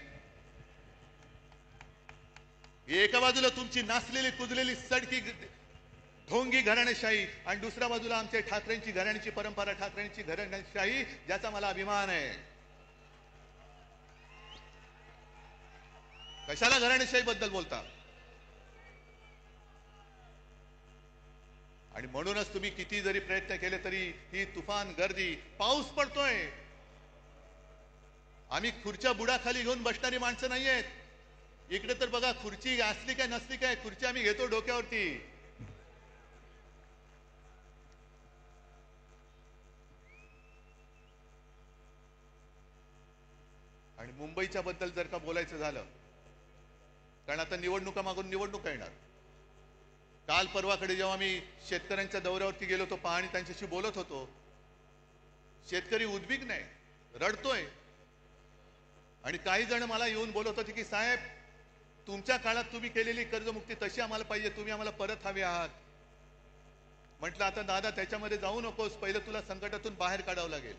I: एका बाजूला तुमची नाचलेली कुजलेली सडकी ढोंगी घराणेशाही आणि दुसऱ्या बाजूला आमच्या ठाकरेंची घराण्याची परंपरा, ठाकरेंची घराणेशाही, ज्याचा मला अभिमान आहे. कशाला घराणेशाही बद्दल बोलता? आणि म्हणूनच तुम्ही किती जरी प्रयत्न केले तरी ही तुफान गर्दी, पाऊस पडतोय. आम्ही खुर्च्या बुडाखाली घेऊन बसणारी माणसं नाहीयेत. इकडे तर बघा, खुर्ची असली काय नसली काय, खुर्ची आम्ही घेतो डोक्यावरती. आणि मुंबईच्या बद्दल जर का बोलायचं झालं, कारण आता निवडणुका मागून निवडणुका येणार. काल परवाकडे जेव्हा मी शेतकऱ्यांच्या दौऱ्यावरती गेलो होतो, पाहणी त्यांच्याशी बोलत होतो, शेतकरी उद्विग्न आहे, रडतोय. आणि काही जण मला येऊन बोलत होते की साहेब, तुमच्या काळात तुम्ही केलेली कर्जमुक्ती तशी आम्हाला पाहिजे, तुम्ही आम्हाला परत हवे आहात. म्हटलं आता दादा त्याच्यामध्ये जाऊ नकोस, पहिलं तुला संकटातून बाहेर काढावं लागेल.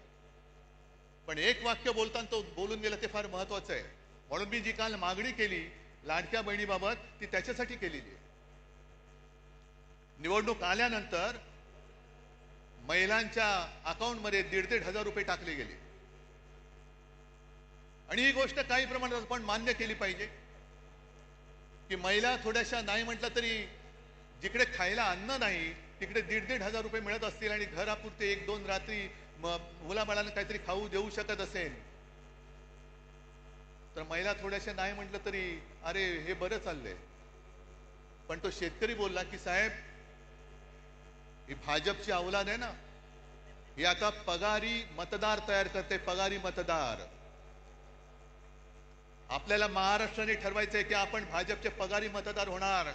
I: पण एक वाक्य बोलताना तो बोलून गेला, ते फार महत्वाचं आहे. म्हणून मी जी काल मागणी केली लाडक्या बहिणीबाबत, ती त्याच्यासाठी केलेली आहे. निवडणूक आल्यानंतर महिलांच्या अकाउंटमध्ये 1,500 रुपये टाकले गेले. आणि ही गोष्ट काही प्रमाणात आपण मान्य केली पाहिजे की महिला थोड्याशा नाही म्हटलं तरी जिकडे खायला अन्न नाही तिकडे 1,500 रुपये मिळत असतील आणि घरापुरते 1-2 रात्री मुलाबाळांना काहीतरी खाऊ देऊ शकत असेल तर महिला थोड्याशा नाही म्हटलं तरी अरे हे बरं चाललंय. पण तो शेतकरी बोलला की साहेब, ही भाजपची औलाद आहे ना, ही आता पगारी मतदार तयार करते, पगारी मतदार. आपल्याला महाराष्ट्राने ठरवायचंय की आपण भाजपचे पगारी मतदार होणार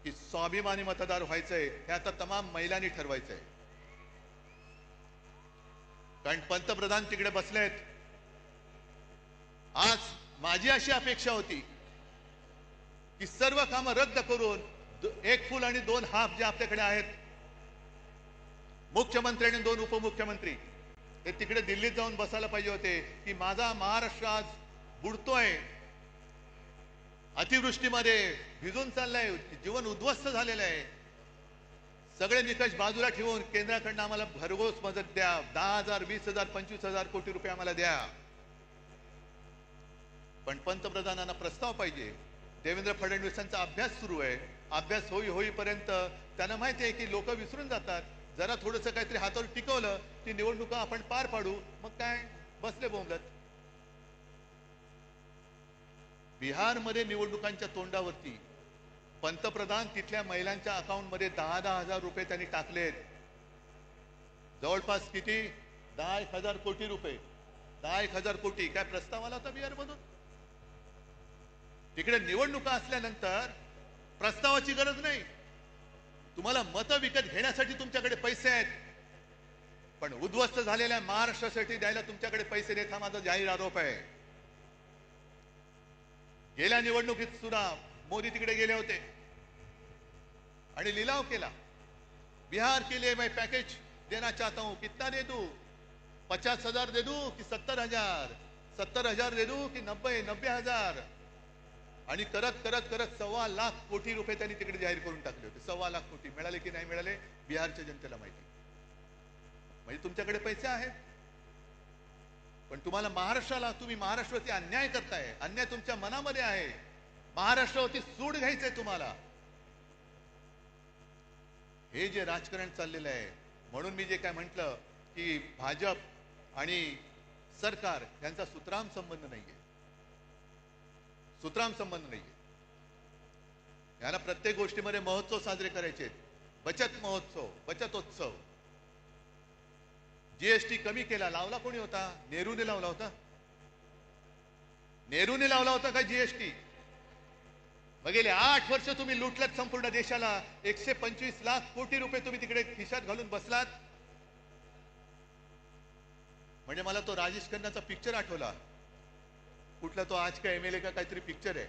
I: की स्वाभिमानी मतदार व्हायचंय, हे आता तमाम महिलांनी ठरवायचंय. कारण पंतप्रधान तिकडे बसलेत. आज माझी अशी अपेक्षा होती की सर्व कामं रद्द करून 1 फुल आणि 2 हाफ जे आपल्याकडे आहेत, मुख्यमंत्री आणि 2 उपमुख्यमंत्री, ते तिकडे दिल्लीत जाऊन बसायला पाहिजे होते की माझा महाराष्ट्र आज बुडतोय, अतिवृष्टीमध्ये भिजून चाललाय, जीवन उद्ध्वस्त झालेलं आहे. सगळे निकष बाजूला ठेवून केंद्राकडनं आम्हाला भरघोस मदत द्या, 10,000, 20,000, 25,000 कोटी रुपये आम्हाला द्या. पण पंतप्रधानांना प्रस्ताव पाहिजे. देवेंद्र फडणवीसांचा अभ्यास सुरू आहे. अभ्यास होईपर्यंत त्यांना माहिती आहे की लोक विसरून जातात. जरा थोडंसं काहीतरी हातावर टिकवलं की निवडणुका आपण पार पाडू, मग काय बसले बोंबलत. बिहारमध्ये निवडणुकांच्या तोंडावरती पंतप्रधान तिथल्या महिलांच्या अकाउंटमध्ये 10,000 रुपये त्यांनी टाकलेत. जवळपास किती? 10,000 कोटी रुपये. 10,000 कोटी काय प्रस्ताव आला होता बिहारमधून? तिकडे निवडणुका असल्यानंतर प्रस्तावाची गरज नाही. तुम्हाला मतं विकत घेण्यासाठी तुमच्याकडे पैसे आहेत, पण उद्ध्वस्त झालेल्या महाराष्ट्रासाठी द्यायला तुमच्याकडे पैसे नाहीत. हा माझा जाहीर आरोप आहे. गेल्या निवडणुकीत सुद्धा मोदी तिकडे गेले होते आणि लिलाव केला. बिहार के लिए मैं पैकेज देना चाहता हूं, कितना दे दूं? 50,000 दे दूं कि 70,000? 70,000 दे दूं कि 90,000? आणि करत करत करत 1.25 लाख कोटी रुपये त्यांनी तिकडे जाहीर करून टाकले होते. 1.25 लाख कोटी मिळाले की नाही मिळाले बिहारच्या जनतेला माहिती. म्हणजे तुमच्याकडे पैसे आहेत, पण तुम्हाला महाराष्ट्राला, तुम्ही महाराष्ट्रावरती अन्याय करताय. अन्याय तुमच्या मनामध्ये आहे. महाराष्ट्रावरती सूड घ्यायचंय तुम्हाला. हे जे राजकारण चाललेलं आहे, म्हणून मी जे काय म्हटलं की भाजप आणि सरकार यांचा सुतराम संबंध नाहीये. सुतराम संबंध नाहीये. याला प्रत्येक गोष्टीमध्ये महोत्सव साजरे करायचे. बचत महोत्सव, बचतोत्सव. जीएसटी कमी केला, लावला कोणी होता? नेहरूने लावला होता. नेहरूने लावला होता का जीएसटी? मग गेले 8 वर्ष तुम्ही लुटलात संपूर्ण देशाला. 125 लाख कोटी रुपये तुम्ही तिकडे खिशात घालून बसलात. म्हणजे मला तो राजेश खन्नाचा पिक्चर आठवला. कुठला तो आज का MLA का काहीतरी पिक्चर आहे.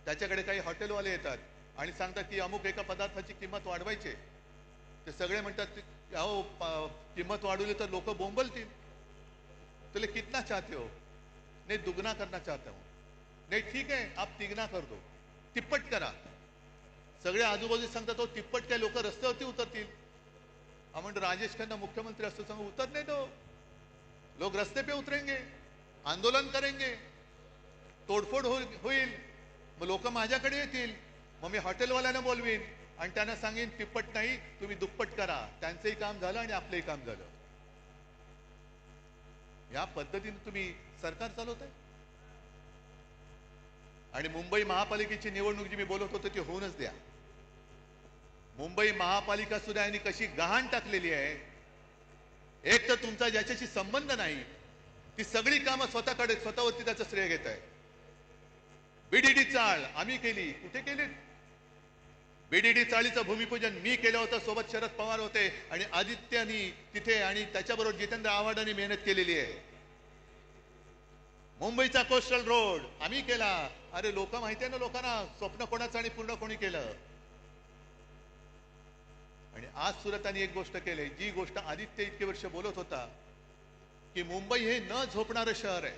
I: त्याच्याकडे काही हॉटेलवाले येतात आणि सांगतात की अमुक एका पदार्थाची किंमत वाढवायची. ते सगळे म्हणतात अहो किंमत वाढवली तर लोक बोंबलतील. तुले कितना चाहते हो? नहीं दुगना करना चाहता हूं. नहीं ठीक है आप तिगना कर दो, तिप्पट करा. सगळे आजूबाजू सांगतात तो तिप्पट काय लोक रस्त्यावरती उतरतील. आपण राजेश खन्ना मुख्यमंत्री असतो सांगू उतरने दो. लोग रस्ते पे उतरेंगे, आंदोलन करेंगे, तोडफोड होईल. मग लोक माझ्याकडे येतील. मग मी हॉटेलवाल्यांना बोलवीन आणि त्यांना सांगेन तिप्पट नाही तुम्ही दुप्पट करा. त्यांचंही काम झालं आणि आपलंही काम झालं. या पद्धतीने तुम्ही सरकार चालवताय. आणि मुंबई महापालिकेची निवडणूक जी मी बोलत होतो ती होऊनच द्या. मुंबई महापालिका सुद्धा यांनी कशी गहाण टाकलेली आहे. एक तर तुमचा ज्याच्याशी संबंध नाही ती सगळी कामं स्वतःकडे, स्वतःवरती त्याचं श्रेय घेत आहे. बीडीडी चाळ आम्ही केली. कुठे केली? बीडीडी चाळीचं भूमिपूजन मी केलं होतं. सोबत शरद पवार होते आणि आदित्यनी तिथे आणि त्याच्याबरोबर जितेंद्र आव्हाडांनी मेहनत केलेली आहे. मुंबईचा कोस्टल रोड आम्ही केला. अरे लोक माहिती आहे ना लोकांना स्वप्न कोणाचं आणि पूर्ण कोणी केलं. आणि आज सुरतानी एक गोष्ट केली जी गोष्ट आदित्य इतके वर्ष बोलत होता की मुंबई हे न झोपणारं शहर आहे.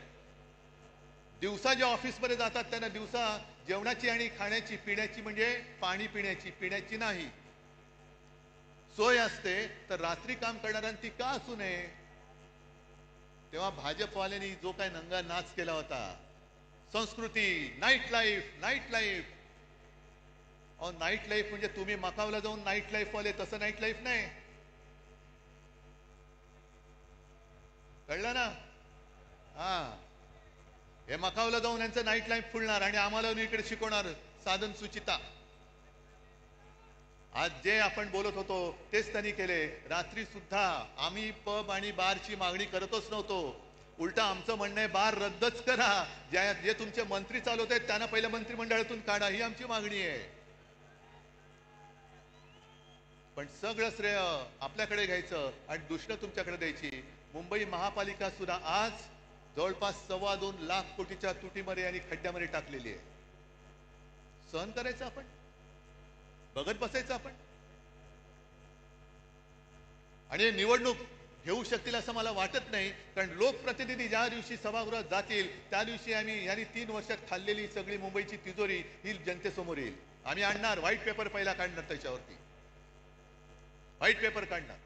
I: दिवसा जे ऑफिसमध्ये जातात त्यांना दिवसा जेवणाची आणि खाण्याची, पिण्याची म्हणजे पाणी पिण्याची नाही सोय असते, तर रात्री काम करणाऱ्यांनी ती का असू नये. तेव्हा भाजपवाल्यांनी जो काय नंगा नाच केला होता, संस्कृती, नाईट लाईफ. अहो नाईट लाईफ म्हणजे तुम्ही मकावला जाऊन नाईट लाईफ वाले, तसं नाईट लाईफ नाही. कळलं ना? हा, हे मकावला जाऊन यांचं नाईट लाईफ फुलणार आणि आम्हाला इकडे शिकवणार साधन सुचिता. आज जे आपण बोलत होतो तेच त्यांनी केले. रात्री सुद्धा आम्ही पब आणि बारची मागणी करतच नव्हतो. उलटा आमचं म्हणणं आहे बार रद्दच करा. जे तुमचे मंत्री चालवत आहेत त्यांना पहिल्या मंत्रिमंडळातून काढा, ही आमची मागणी आहे. पण सगळं श्रेय आपल्याकडे घ्यायचं आणि दुसरं तुमच्याकडे द्यायची. मुंबई महापालिका सुद्धा आज जवळपास 2.25 लाख कोटीच्या तुटीमध्ये आणि खड्ड्यामध्ये टाकलेली आहे. सहन करायचं आपण, बघत बसायचं आपण. आणि निवडणूक घेऊ शकतील असं मला वाटत नाही, कारण लोकप्रतिनिधी ज्या दिवशी सभागृहात जातील त्या दिवशी यांनी 3 वर्षात खाल्लेली सगळी मुंबईची तिजोरी ही जनतेसमोर येईल. आम्ही आणणार व्हाईट पेपर पहिला काढणार, त्याच्यावरती व्हाईट पेपर काढणार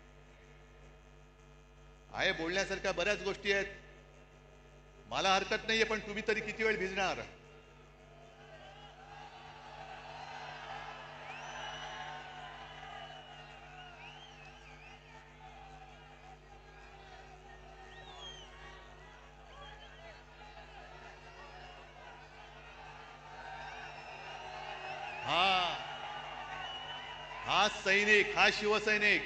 I: आहे. बोलण्यासारख्या बऱ्याच गोष्टी आहेत, मला हरकत नाहीये, पण तुम्ही तरी किती वेळ भिजणार? हा सैनिक, हा शिवसैनिक,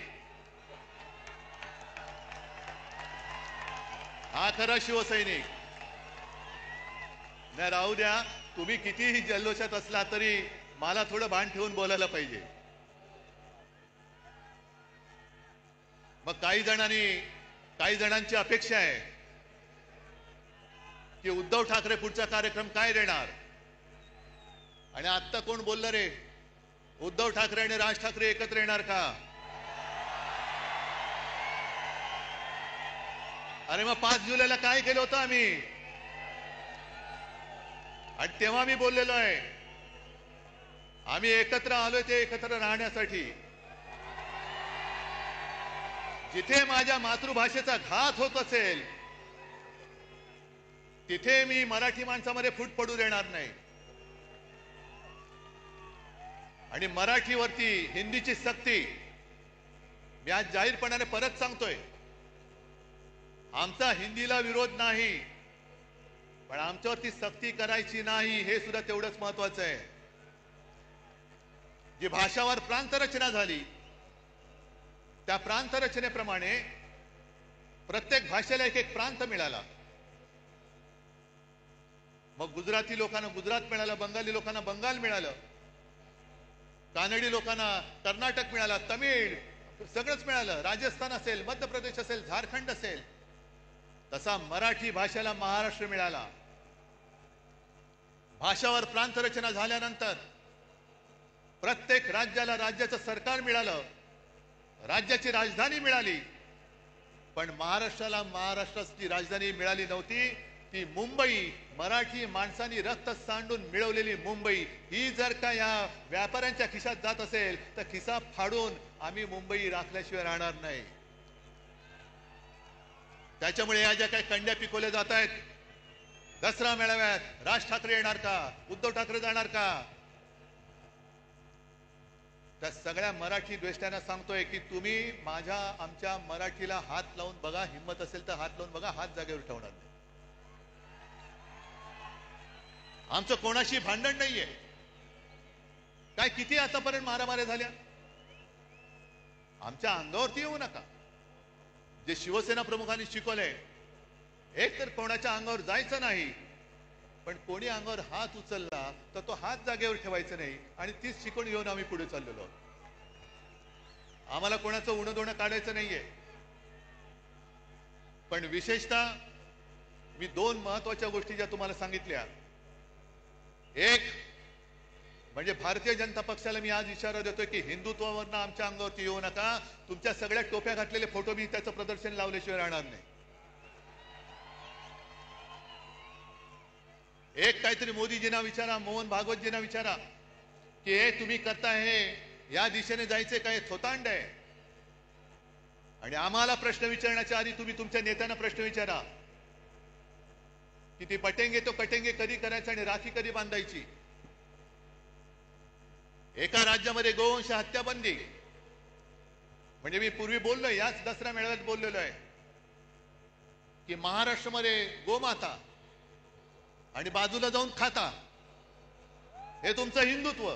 I: हा खरा शिवसैनिक. नाही राहू द्या, तुम्ही कितीही जल्लोषात असला तरी मला थोडं भान ठेवून बोलायला पाहिजे. मग काही जणांची अपेक्षा आहे की उद्धव ठाकरे पुढचा कार्यक्रम काय देणार. आणि आता कोण बोललं रे, उद्धव ठाकरे आणि राज ठाकरे एकत्र येणार का? अरे मग 5 जुलैला काय केलं होतं आम्ही? आणि तेव्हा मी बोललेलो आहे, आम्ही एकत्र आलोय ते एकत्र राहण्यासाठी. जिथे माझ्या मातृभाषेचा घात होत असेल तिथे मी मराठी माणसामध्ये फूट पडू देणार नाही. आणि मराठीवरती हिंदीची सक्ती मी आज जाहीरपणाने परत सांगतोय, आमचा हिंदीला विरोध नाही, पण आमच्यावरती सक्ती करायची नाही हे सुद्धा तेवढंच महत्वाचं आहे. जी भाषावर प्रांतरचना झाली त्या प्रांतरचनेप्रमाणे प्रत्येक भाषेला एक प्रांत मिळाला. मग गुजराती लोकांना गुजरात मिळालं, बंगाली लोकांना बंगाल मिळालं, कानडी लोकांना कर्नाटक मिळाला, तमिळ सगळंच मिळालं, राजस्थान असेल, मध्य प्रदेश असेल, झारखंड असेल. तसा मराठी भाषेला महाराष्ट्र मिळाला. भाषावर प्रांतरचना झाल्यानंतर प्रत्येक राज्याला राज्याचं सरकार मिळालं, राज्याची राजधानी मिळाली. पण महाराष्ट्राला महाराष्ट्राची राजधानी मिळाली नव्हती. ती मुंबई, मराठी माणसांनी रक्त सांडून मिळवलेली मुंबई, ही जर का या व्यापाऱ्यांच्या खिशात जात असेल तर खिसा फाडून आम्ही मुंबई राखल्याशिवाय राहणार नाही. त्याच्यामुळे या ज्या काही कंड्या पिकवल्या जात आहेत, दसरा मेळाव्यात राज ठाकरे येणार का, उद्धव ठाकरे जाणार का, त्या सगळ्या मराठी द्वेष्टांना सांगतोय की तुम्ही आमच्या मराठीला हात लावून बघा, हिंमत असेल तर हात लावून बघा, हात जागेवर ठेवणार नाही. आमचं कोणाशी भांडण नाहीये. काय किती आतापर्यंत मारामाऱ्या झाल्या, आमच्या अंगावरती येऊ नका. जे शिवसेना प्रमुखांनी शिकवलंय, एक तर कोणाच्या अंगावर जायचं नाही, पण कोणी अंगावर हात उचलला तर तो हात जागेवर ठेवायचा नाही. आणि तीच शिकवण घेऊन आम्ही पुढे चाललेलो आहोत. आम्हाला कोणाचं उणं दोणं काढायचं नाहीये. पण विशेषतः मी 2 महत्वाच्या गोष्टी ज्या तुम्हाला सांगितल्या, एक म्हणजे भारतीय जनता पक्षाला मी आज इशारा देतोय की हिंदुत्वावरनं आमच्या अंगावरती येऊ नका. तुमच्या सगळ्या टोप्या घातलेले फोटो मी त्याचं प्रदर्शन लावल्याशिवाय राहणार नाही. एक काहीतरी मोदीजींना विचारा, मोहन भागवतजींना विचारा की हे तुम्ही करताय हे या दिशेने जायचे काय थोतांड आहे. आणि आम्हाला प्रश्न विचारण्याच्या आधी तुम्ही तुमच्या नेत्यांना प्रश्न विचारा की ती पटेंगे तो कटेंगे कधी करायचं आणि राखी कधी बांधायची. एका राज्यामध्ये गोवंश हत्या बंदी, म्हणजे मी पूर्वी बोललोय, याच दसरा मेळाव्यात बोललेलो आहे की महाराष्ट्रामध्ये गोमाता आणि बाजूला जाऊन खाता, हे तुमचं हिंदुत्व.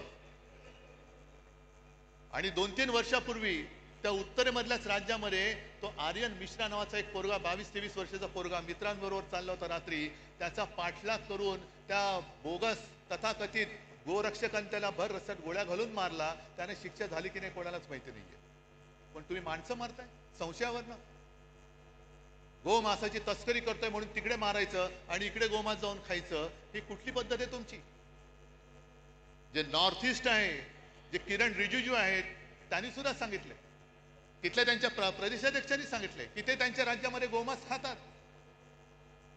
I: आणि 2-3 वर्षापूर्वी त्या उत्तरेमधल्याच राज्यामध्ये तो आर्यन मिश्रा नावाचा एक पोरगा, 22-23 वर्षाचा पोरगा मित्रांबरोबर चालला होता रात्री, त्याचा पाठलाग करून त्या बोगस तथाकथित गोरक्षकांनी त्याला भर रस्त्यात गोळ्या घालून मारला. त्याने शिक्षा झाली की नाही कोणालाच माहिती नाहीये. पण तुम्ही माणसं मारताय संशयावरनं. गोमांसाची तस्करी करतोय म्हणून तिकडे मारायचं आणि इकडे गोमांस जाऊन खायचं, ही कुठली पद्धत आहे तुमची? जे नॉर्थ ईस्ट आहे, जे किरण रिजिजू आहेत, त्यांनी सुद्धा सांगितले तिथल्या त्यांच्या प्रदेशाध्यक्षांनी सांगितले की ते त्यांच्या राज्यामध्ये गोमांस खातात.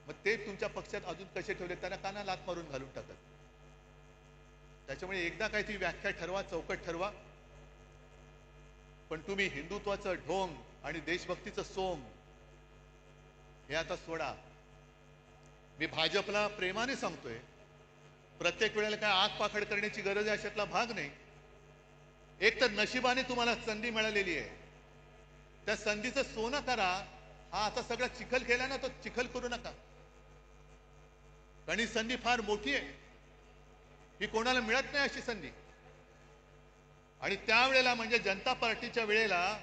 I: मग ते तुमच्या पक्षात अजून कसे ठेवले? त्यांना काना लात मारून घालून टाकत. त्याच्यामुळे एकदा काय ती व्याख्या ठरवा, चौकट ठरवा. पण तुम्ही हिंदुत्वाचं ढोंग आणि देशभक्तीचं सोंग हे आता सोडा. मी भाजपला प्रेमाने सांगतोय, प्रत्येक वेळेला काय आग पाखड करण्याची गरज आहे अशातला भाग नाही. एक तर नशिबाने तुम्हाला संधी मिळालेली आहे, त्या संधीचं सोनं करा. हा आता सगळा चिखल केला ना, तो चिखल करू नका. कारण ही संधी फार मोठी आहे, ही कोणाला मिळत नाही अशी संधी. आणि त्यावेळेला म्हणजे जनता पार्टीच्या वेळेला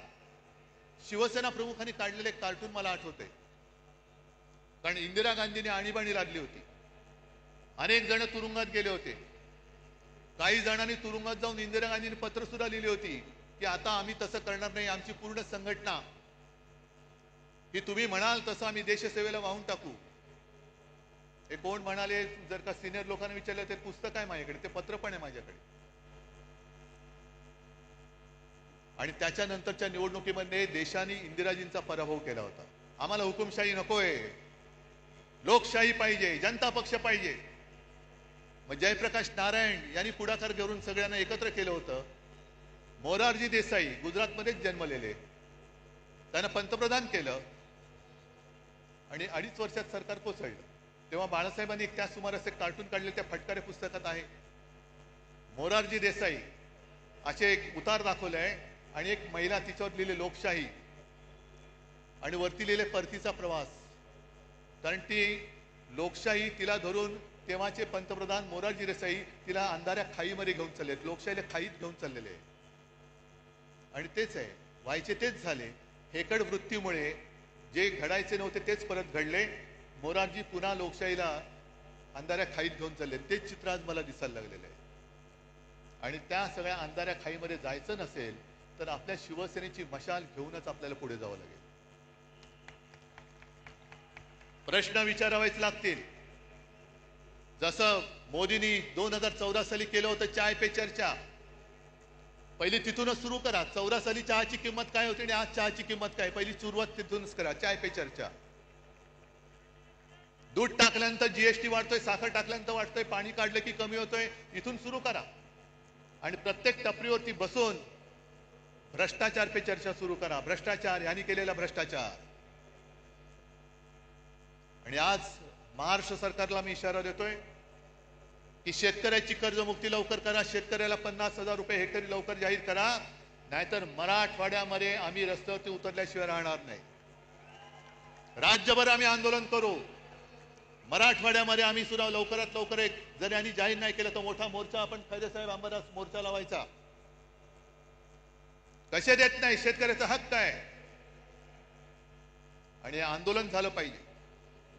I: शिवसेना प्रमुखांनी काढलेले कार्टून मला आठवते. कारण इंदिरा गांधींनी आणीबाणी लादली होती, अनेक जण तुरुंगात गेले होते. काही जणांनी तुरुंगात जाऊन इंदिरा गांधींनी पत्र सुद्धा लिहिली होती की आता आम्ही तसं करणार नाही, आमची पूर्ण संघटना की तुम्ही म्हणाल तसं आम्ही देशसेवेला वाहून टाकू. हे कोण म्हणाले? जर का सिनियर लोकांना विचारलं, ते पुस्तक आहे माझ्याकडे, ते पत्र पण आहे माझ्याकडे. आणि त्याच्यानंतरच्या निवडणुकीमध्ये देशाने इंदिराजींचा पराभव केला होता. आम्हाला हुकुमशाही नकोय, लोकशाही पाहिजे, जनता पक्ष पाहिजे. मग जयप्रकाश नारायण यांनी पुढाकार घेऊन सगळ्यांना एकत्र केलं होतं. मोरारजी देसाई गुजरातमध्येच जन्मलेले, त्यांना पंतप्रधान केलं आणि 2.5 वर्षात सरकार कोसळलं. तेव्हा बाळासाहेबांनी त्या सुमारास एक कार्टून काढले, त्या फटकारे पुस्तकात आहे. मोरारजी देसाई असे एक उतार दाखवलाय आणि एक महिला, तिच्यावर लिहिले लोकशाही आणि वरती लिहिले परतीचा प्रवास. कारण ती लोकशाही तिला धरून तेव्हाचे पंतप्रधान मोरारजी देसाई तिला अंधाऱ्या खाईमध्ये घेऊन चालले, लोकशाहीला खाईत घेऊन चाललेले. आणि तेच आहे, व्हायचे तेच झाले. हेकड वृत्तीमुळे जे घडायचे नव्हते तेच परत घडले. मोरारजी पुन्हा लोकशाहीला अंधाऱ्या खाईत घेऊन चालले. तेच चित्र आज मला दिसायला लागलेलं आहे. आणि त्या सगळ्या अंधाऱ्या खाईमध्ये जायचं नसेल तर आपल्या शिवसेनेची मशाल घेऊनच आपल्याला पुढे जावं लागेल. प्रश्न विचारावेच लागतील. जसं मोदींनी 2014 साली केलं होतं चाय पे चर्चा, पहिली तिथूनच सुरू करा. 14 साली चहाची किंमत काय होती आणि आज चहाची किंमत काय, पहिली सुरुवात तिथूनच करा. चाय पे चर्चा. दूध टाकल्यानंतर जीएसटी वाढतोय, साखर टाकल्यानंतर वाढतोय, पाणी काढलं की कमी होतोय, इथून सुरू करा. आणि प्रत्येक टपरीवरती बसून भ्रष्टाचार पे चर्चा सुरू करा. भ्रष्टाचार, यांनी केलेला भ्रष्टाचार. आणि आज महाराष्ट्र सरकारला मी इशारा देतोय की शेतकऱ्याची कर्जमुक्ती लवकर करा. शेतकऱ्याला 50,000 रुपये हेक्टरी लवकर जाहीर करा, नाहीतर मराठवाड्यामध्ये आम्ही रस्त्यावरती उतरल्याशिवाय राहणार नाही. राज्यभर आम्ही आंदोलन करू. मराठवाड्यामध्ये आम्ही सुद्धा लवकरात लवकर एक, जर यांनी जाहीर नाही केलं तर मोठा मोर्चा आपण खैरेसाहेब अंबादास मोर्चा लावायचा. कसे देत नाही, शेतकऱ्याचा हक्क आहे. आणि आंदोलन झालं पाहिजे.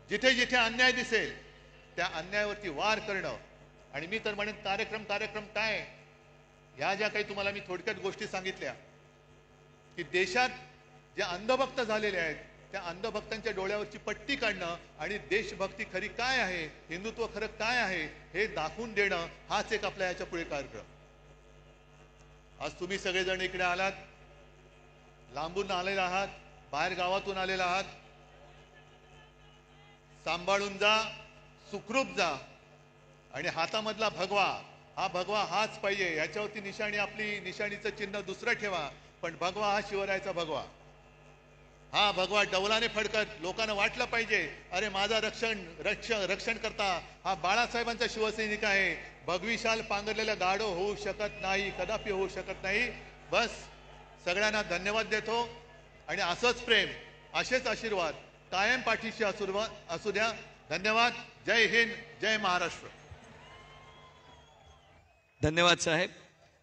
I: जिथे जिथे अन्याय दिसेल त्या अन्यायावरती वार करणं. आणि मी तर म्हणेन कार्यक्रम काय, ह्या ज्या काही तुम्हाला मी थोडक्यात गोष्टी सांगितल्या की देशात जे अंधभक्त झालेले आहेत त्या अंधभक्तांच्या डोळ्यावरची पट्टी काढणं आणि देशभक्ती खरी काय आहे, हिंदुत्व खरं काय आहे हे दाखवून देणं, हाच एक आपल्या याच्या पुढे कार्यक्रम. आज तुम्ही सगळेजण इकडे आलात, लांबून आलेला आहात, बाहेर गावातून आलेला आहात. सांभाळून जा, सुखरूप जा. आणि हातामधला भगवा, हा भगवा हाच पाहिजे. याच्यावरती निशाणी, आपली निशाणीचं चिन्ह दुसरं ठेवा, पण भगवा हा शिवरायाचा भगवा. हा भगवा डौलाने फडकत लोकांना वाटलं पाहिजे, अरे माझा रक्षण करता हा बाळासाहेबांचा शिवसैनिक आहे. भगवी शाल पांघरलेला गाढव होऊ शकत नाही, कदापि होऊ शकत नाही. बस सगळ्यांना धन्यवाद देतो. आणि असंच प्रेम, असेच आशीर्वाद कायम पाठीशी असू द्या. धन्यवाद. जय हिंद, जय महाराष्ट्र.
A: धन्यवाद साहेब.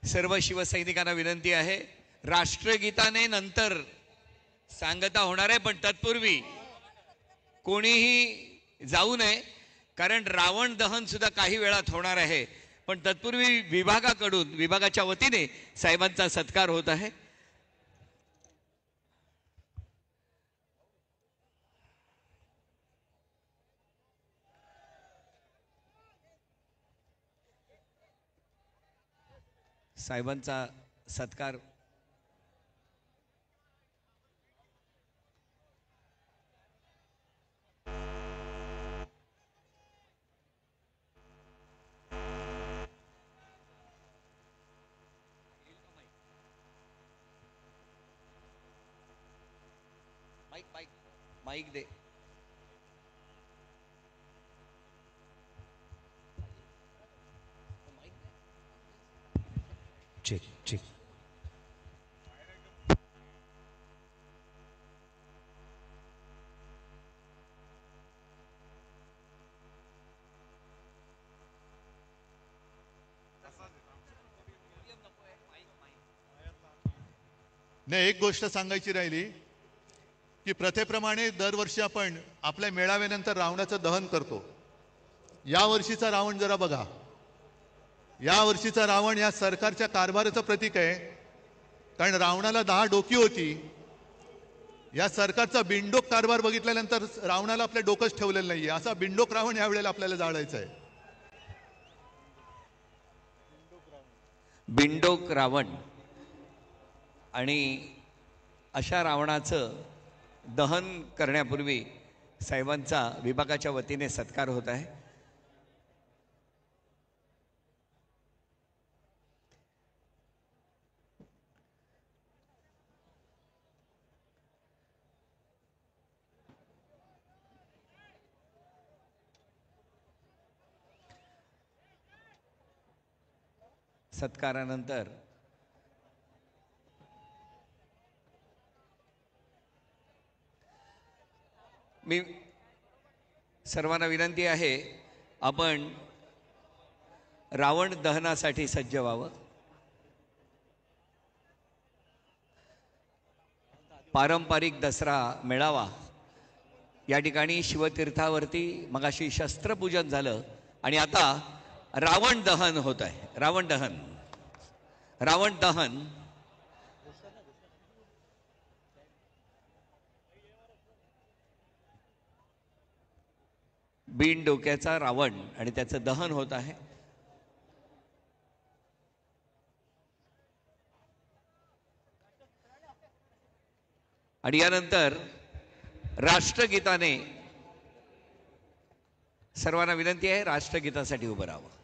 A: सर्व शिवसैनिकांना विनंती आहे, राष्ट्रगीताने नंतर सांगता होणार आहे, पण तत्पूर्वी कोणीही जाऊ नये, कारण रावण दहन सुद्धा काही वेळात होणार आहे. पण तत्पूर्वी विभागाकडून, विभागाच्या वतीने साहेबांचा सत्कार होत आहे. साहेबांचा सत्कार माईक दे.
F: Check check.
I: नाही, एक गोष्ट सांगायची राहिली की प्रथेप्रमाणे दरवर्षी आपण आपल्या मेळाव्यानंतर रावणाचं दहन करतो. यावर्षीचा रावण जरा बघा. यावर्षीचा रावण या सरकारच्या कारभाराचं प्रतीक आहे. कारण रावणाला 10 डोकी होती. या सरकारचा बिंडोक कारभार बघितल्यानंतर रावणाला आपल्या डोकंच ठेवलेलं नाहीये. असा बिंडोक रावण यावेळेला आपल्याला जाळायचा आहे.
A: बिंडोक रावण आणि अशा रावणाचं दहन करण्यापूर्वी साहेबांचा विभागाच्या वतीने सत्कार होत आहे. सत्कारानंतर मी सर्वांना विनंती आहे, आपण रावण दहनासाठी सज्ज व्हावं. पारंपरिक दसरा मेळावा या ठिकाणी शिवतीर्थावरती मगाशी शस्त्रपूजन झालं आणि आता रावण दहन होत आहे. रावण दहन बिन डोक्याचा रावण आणि त्याचं दहन होत आहे. आणि यानंतर राष्ट्रगीताने सर्वांना विनंती आहे, राष्ट्रगीतासाठी उभं राहावं.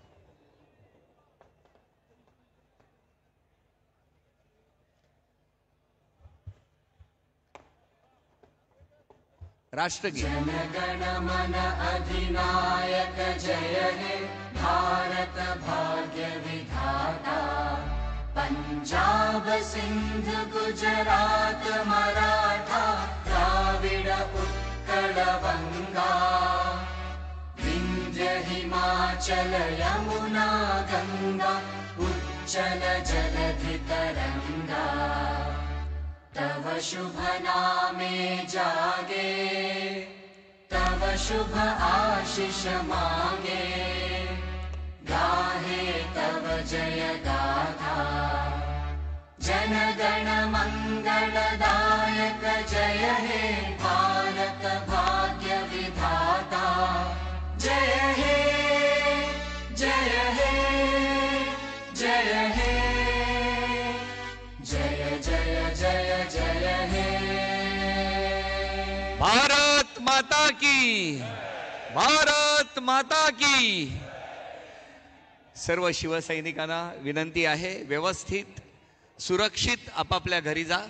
A: राष्ट्रगीत.
J: जनगण मन अधिनायक जय हे भारत भाग्य विधाता. पंजाब सिंध गुजरात मराठा द्राविड उत्कल गंगा. विंध्य हिमाचल यमुना गंगा उच्चल जलधि तरंगा. तव शुभ नामे जागे तव शुभ आशीष मांगे. गाहे तव जय गाथा जनगण मंगलदायक जय हे भारत भाग्य विधाता. जय हे जय हे जय हे जय जय जय जय हे.
A: भारत माता की, भारत माता की. सर्व शिवसैनिकांना विनंती आहे, व्यवस्थित सुरक्षित आपापल्या घरी जा.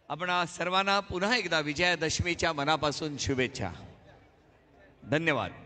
A: आपणा सर्वांना पुन्हा एकदा विजयादशमीच्या मनापासून शुभेच्छा. धन्यवाद.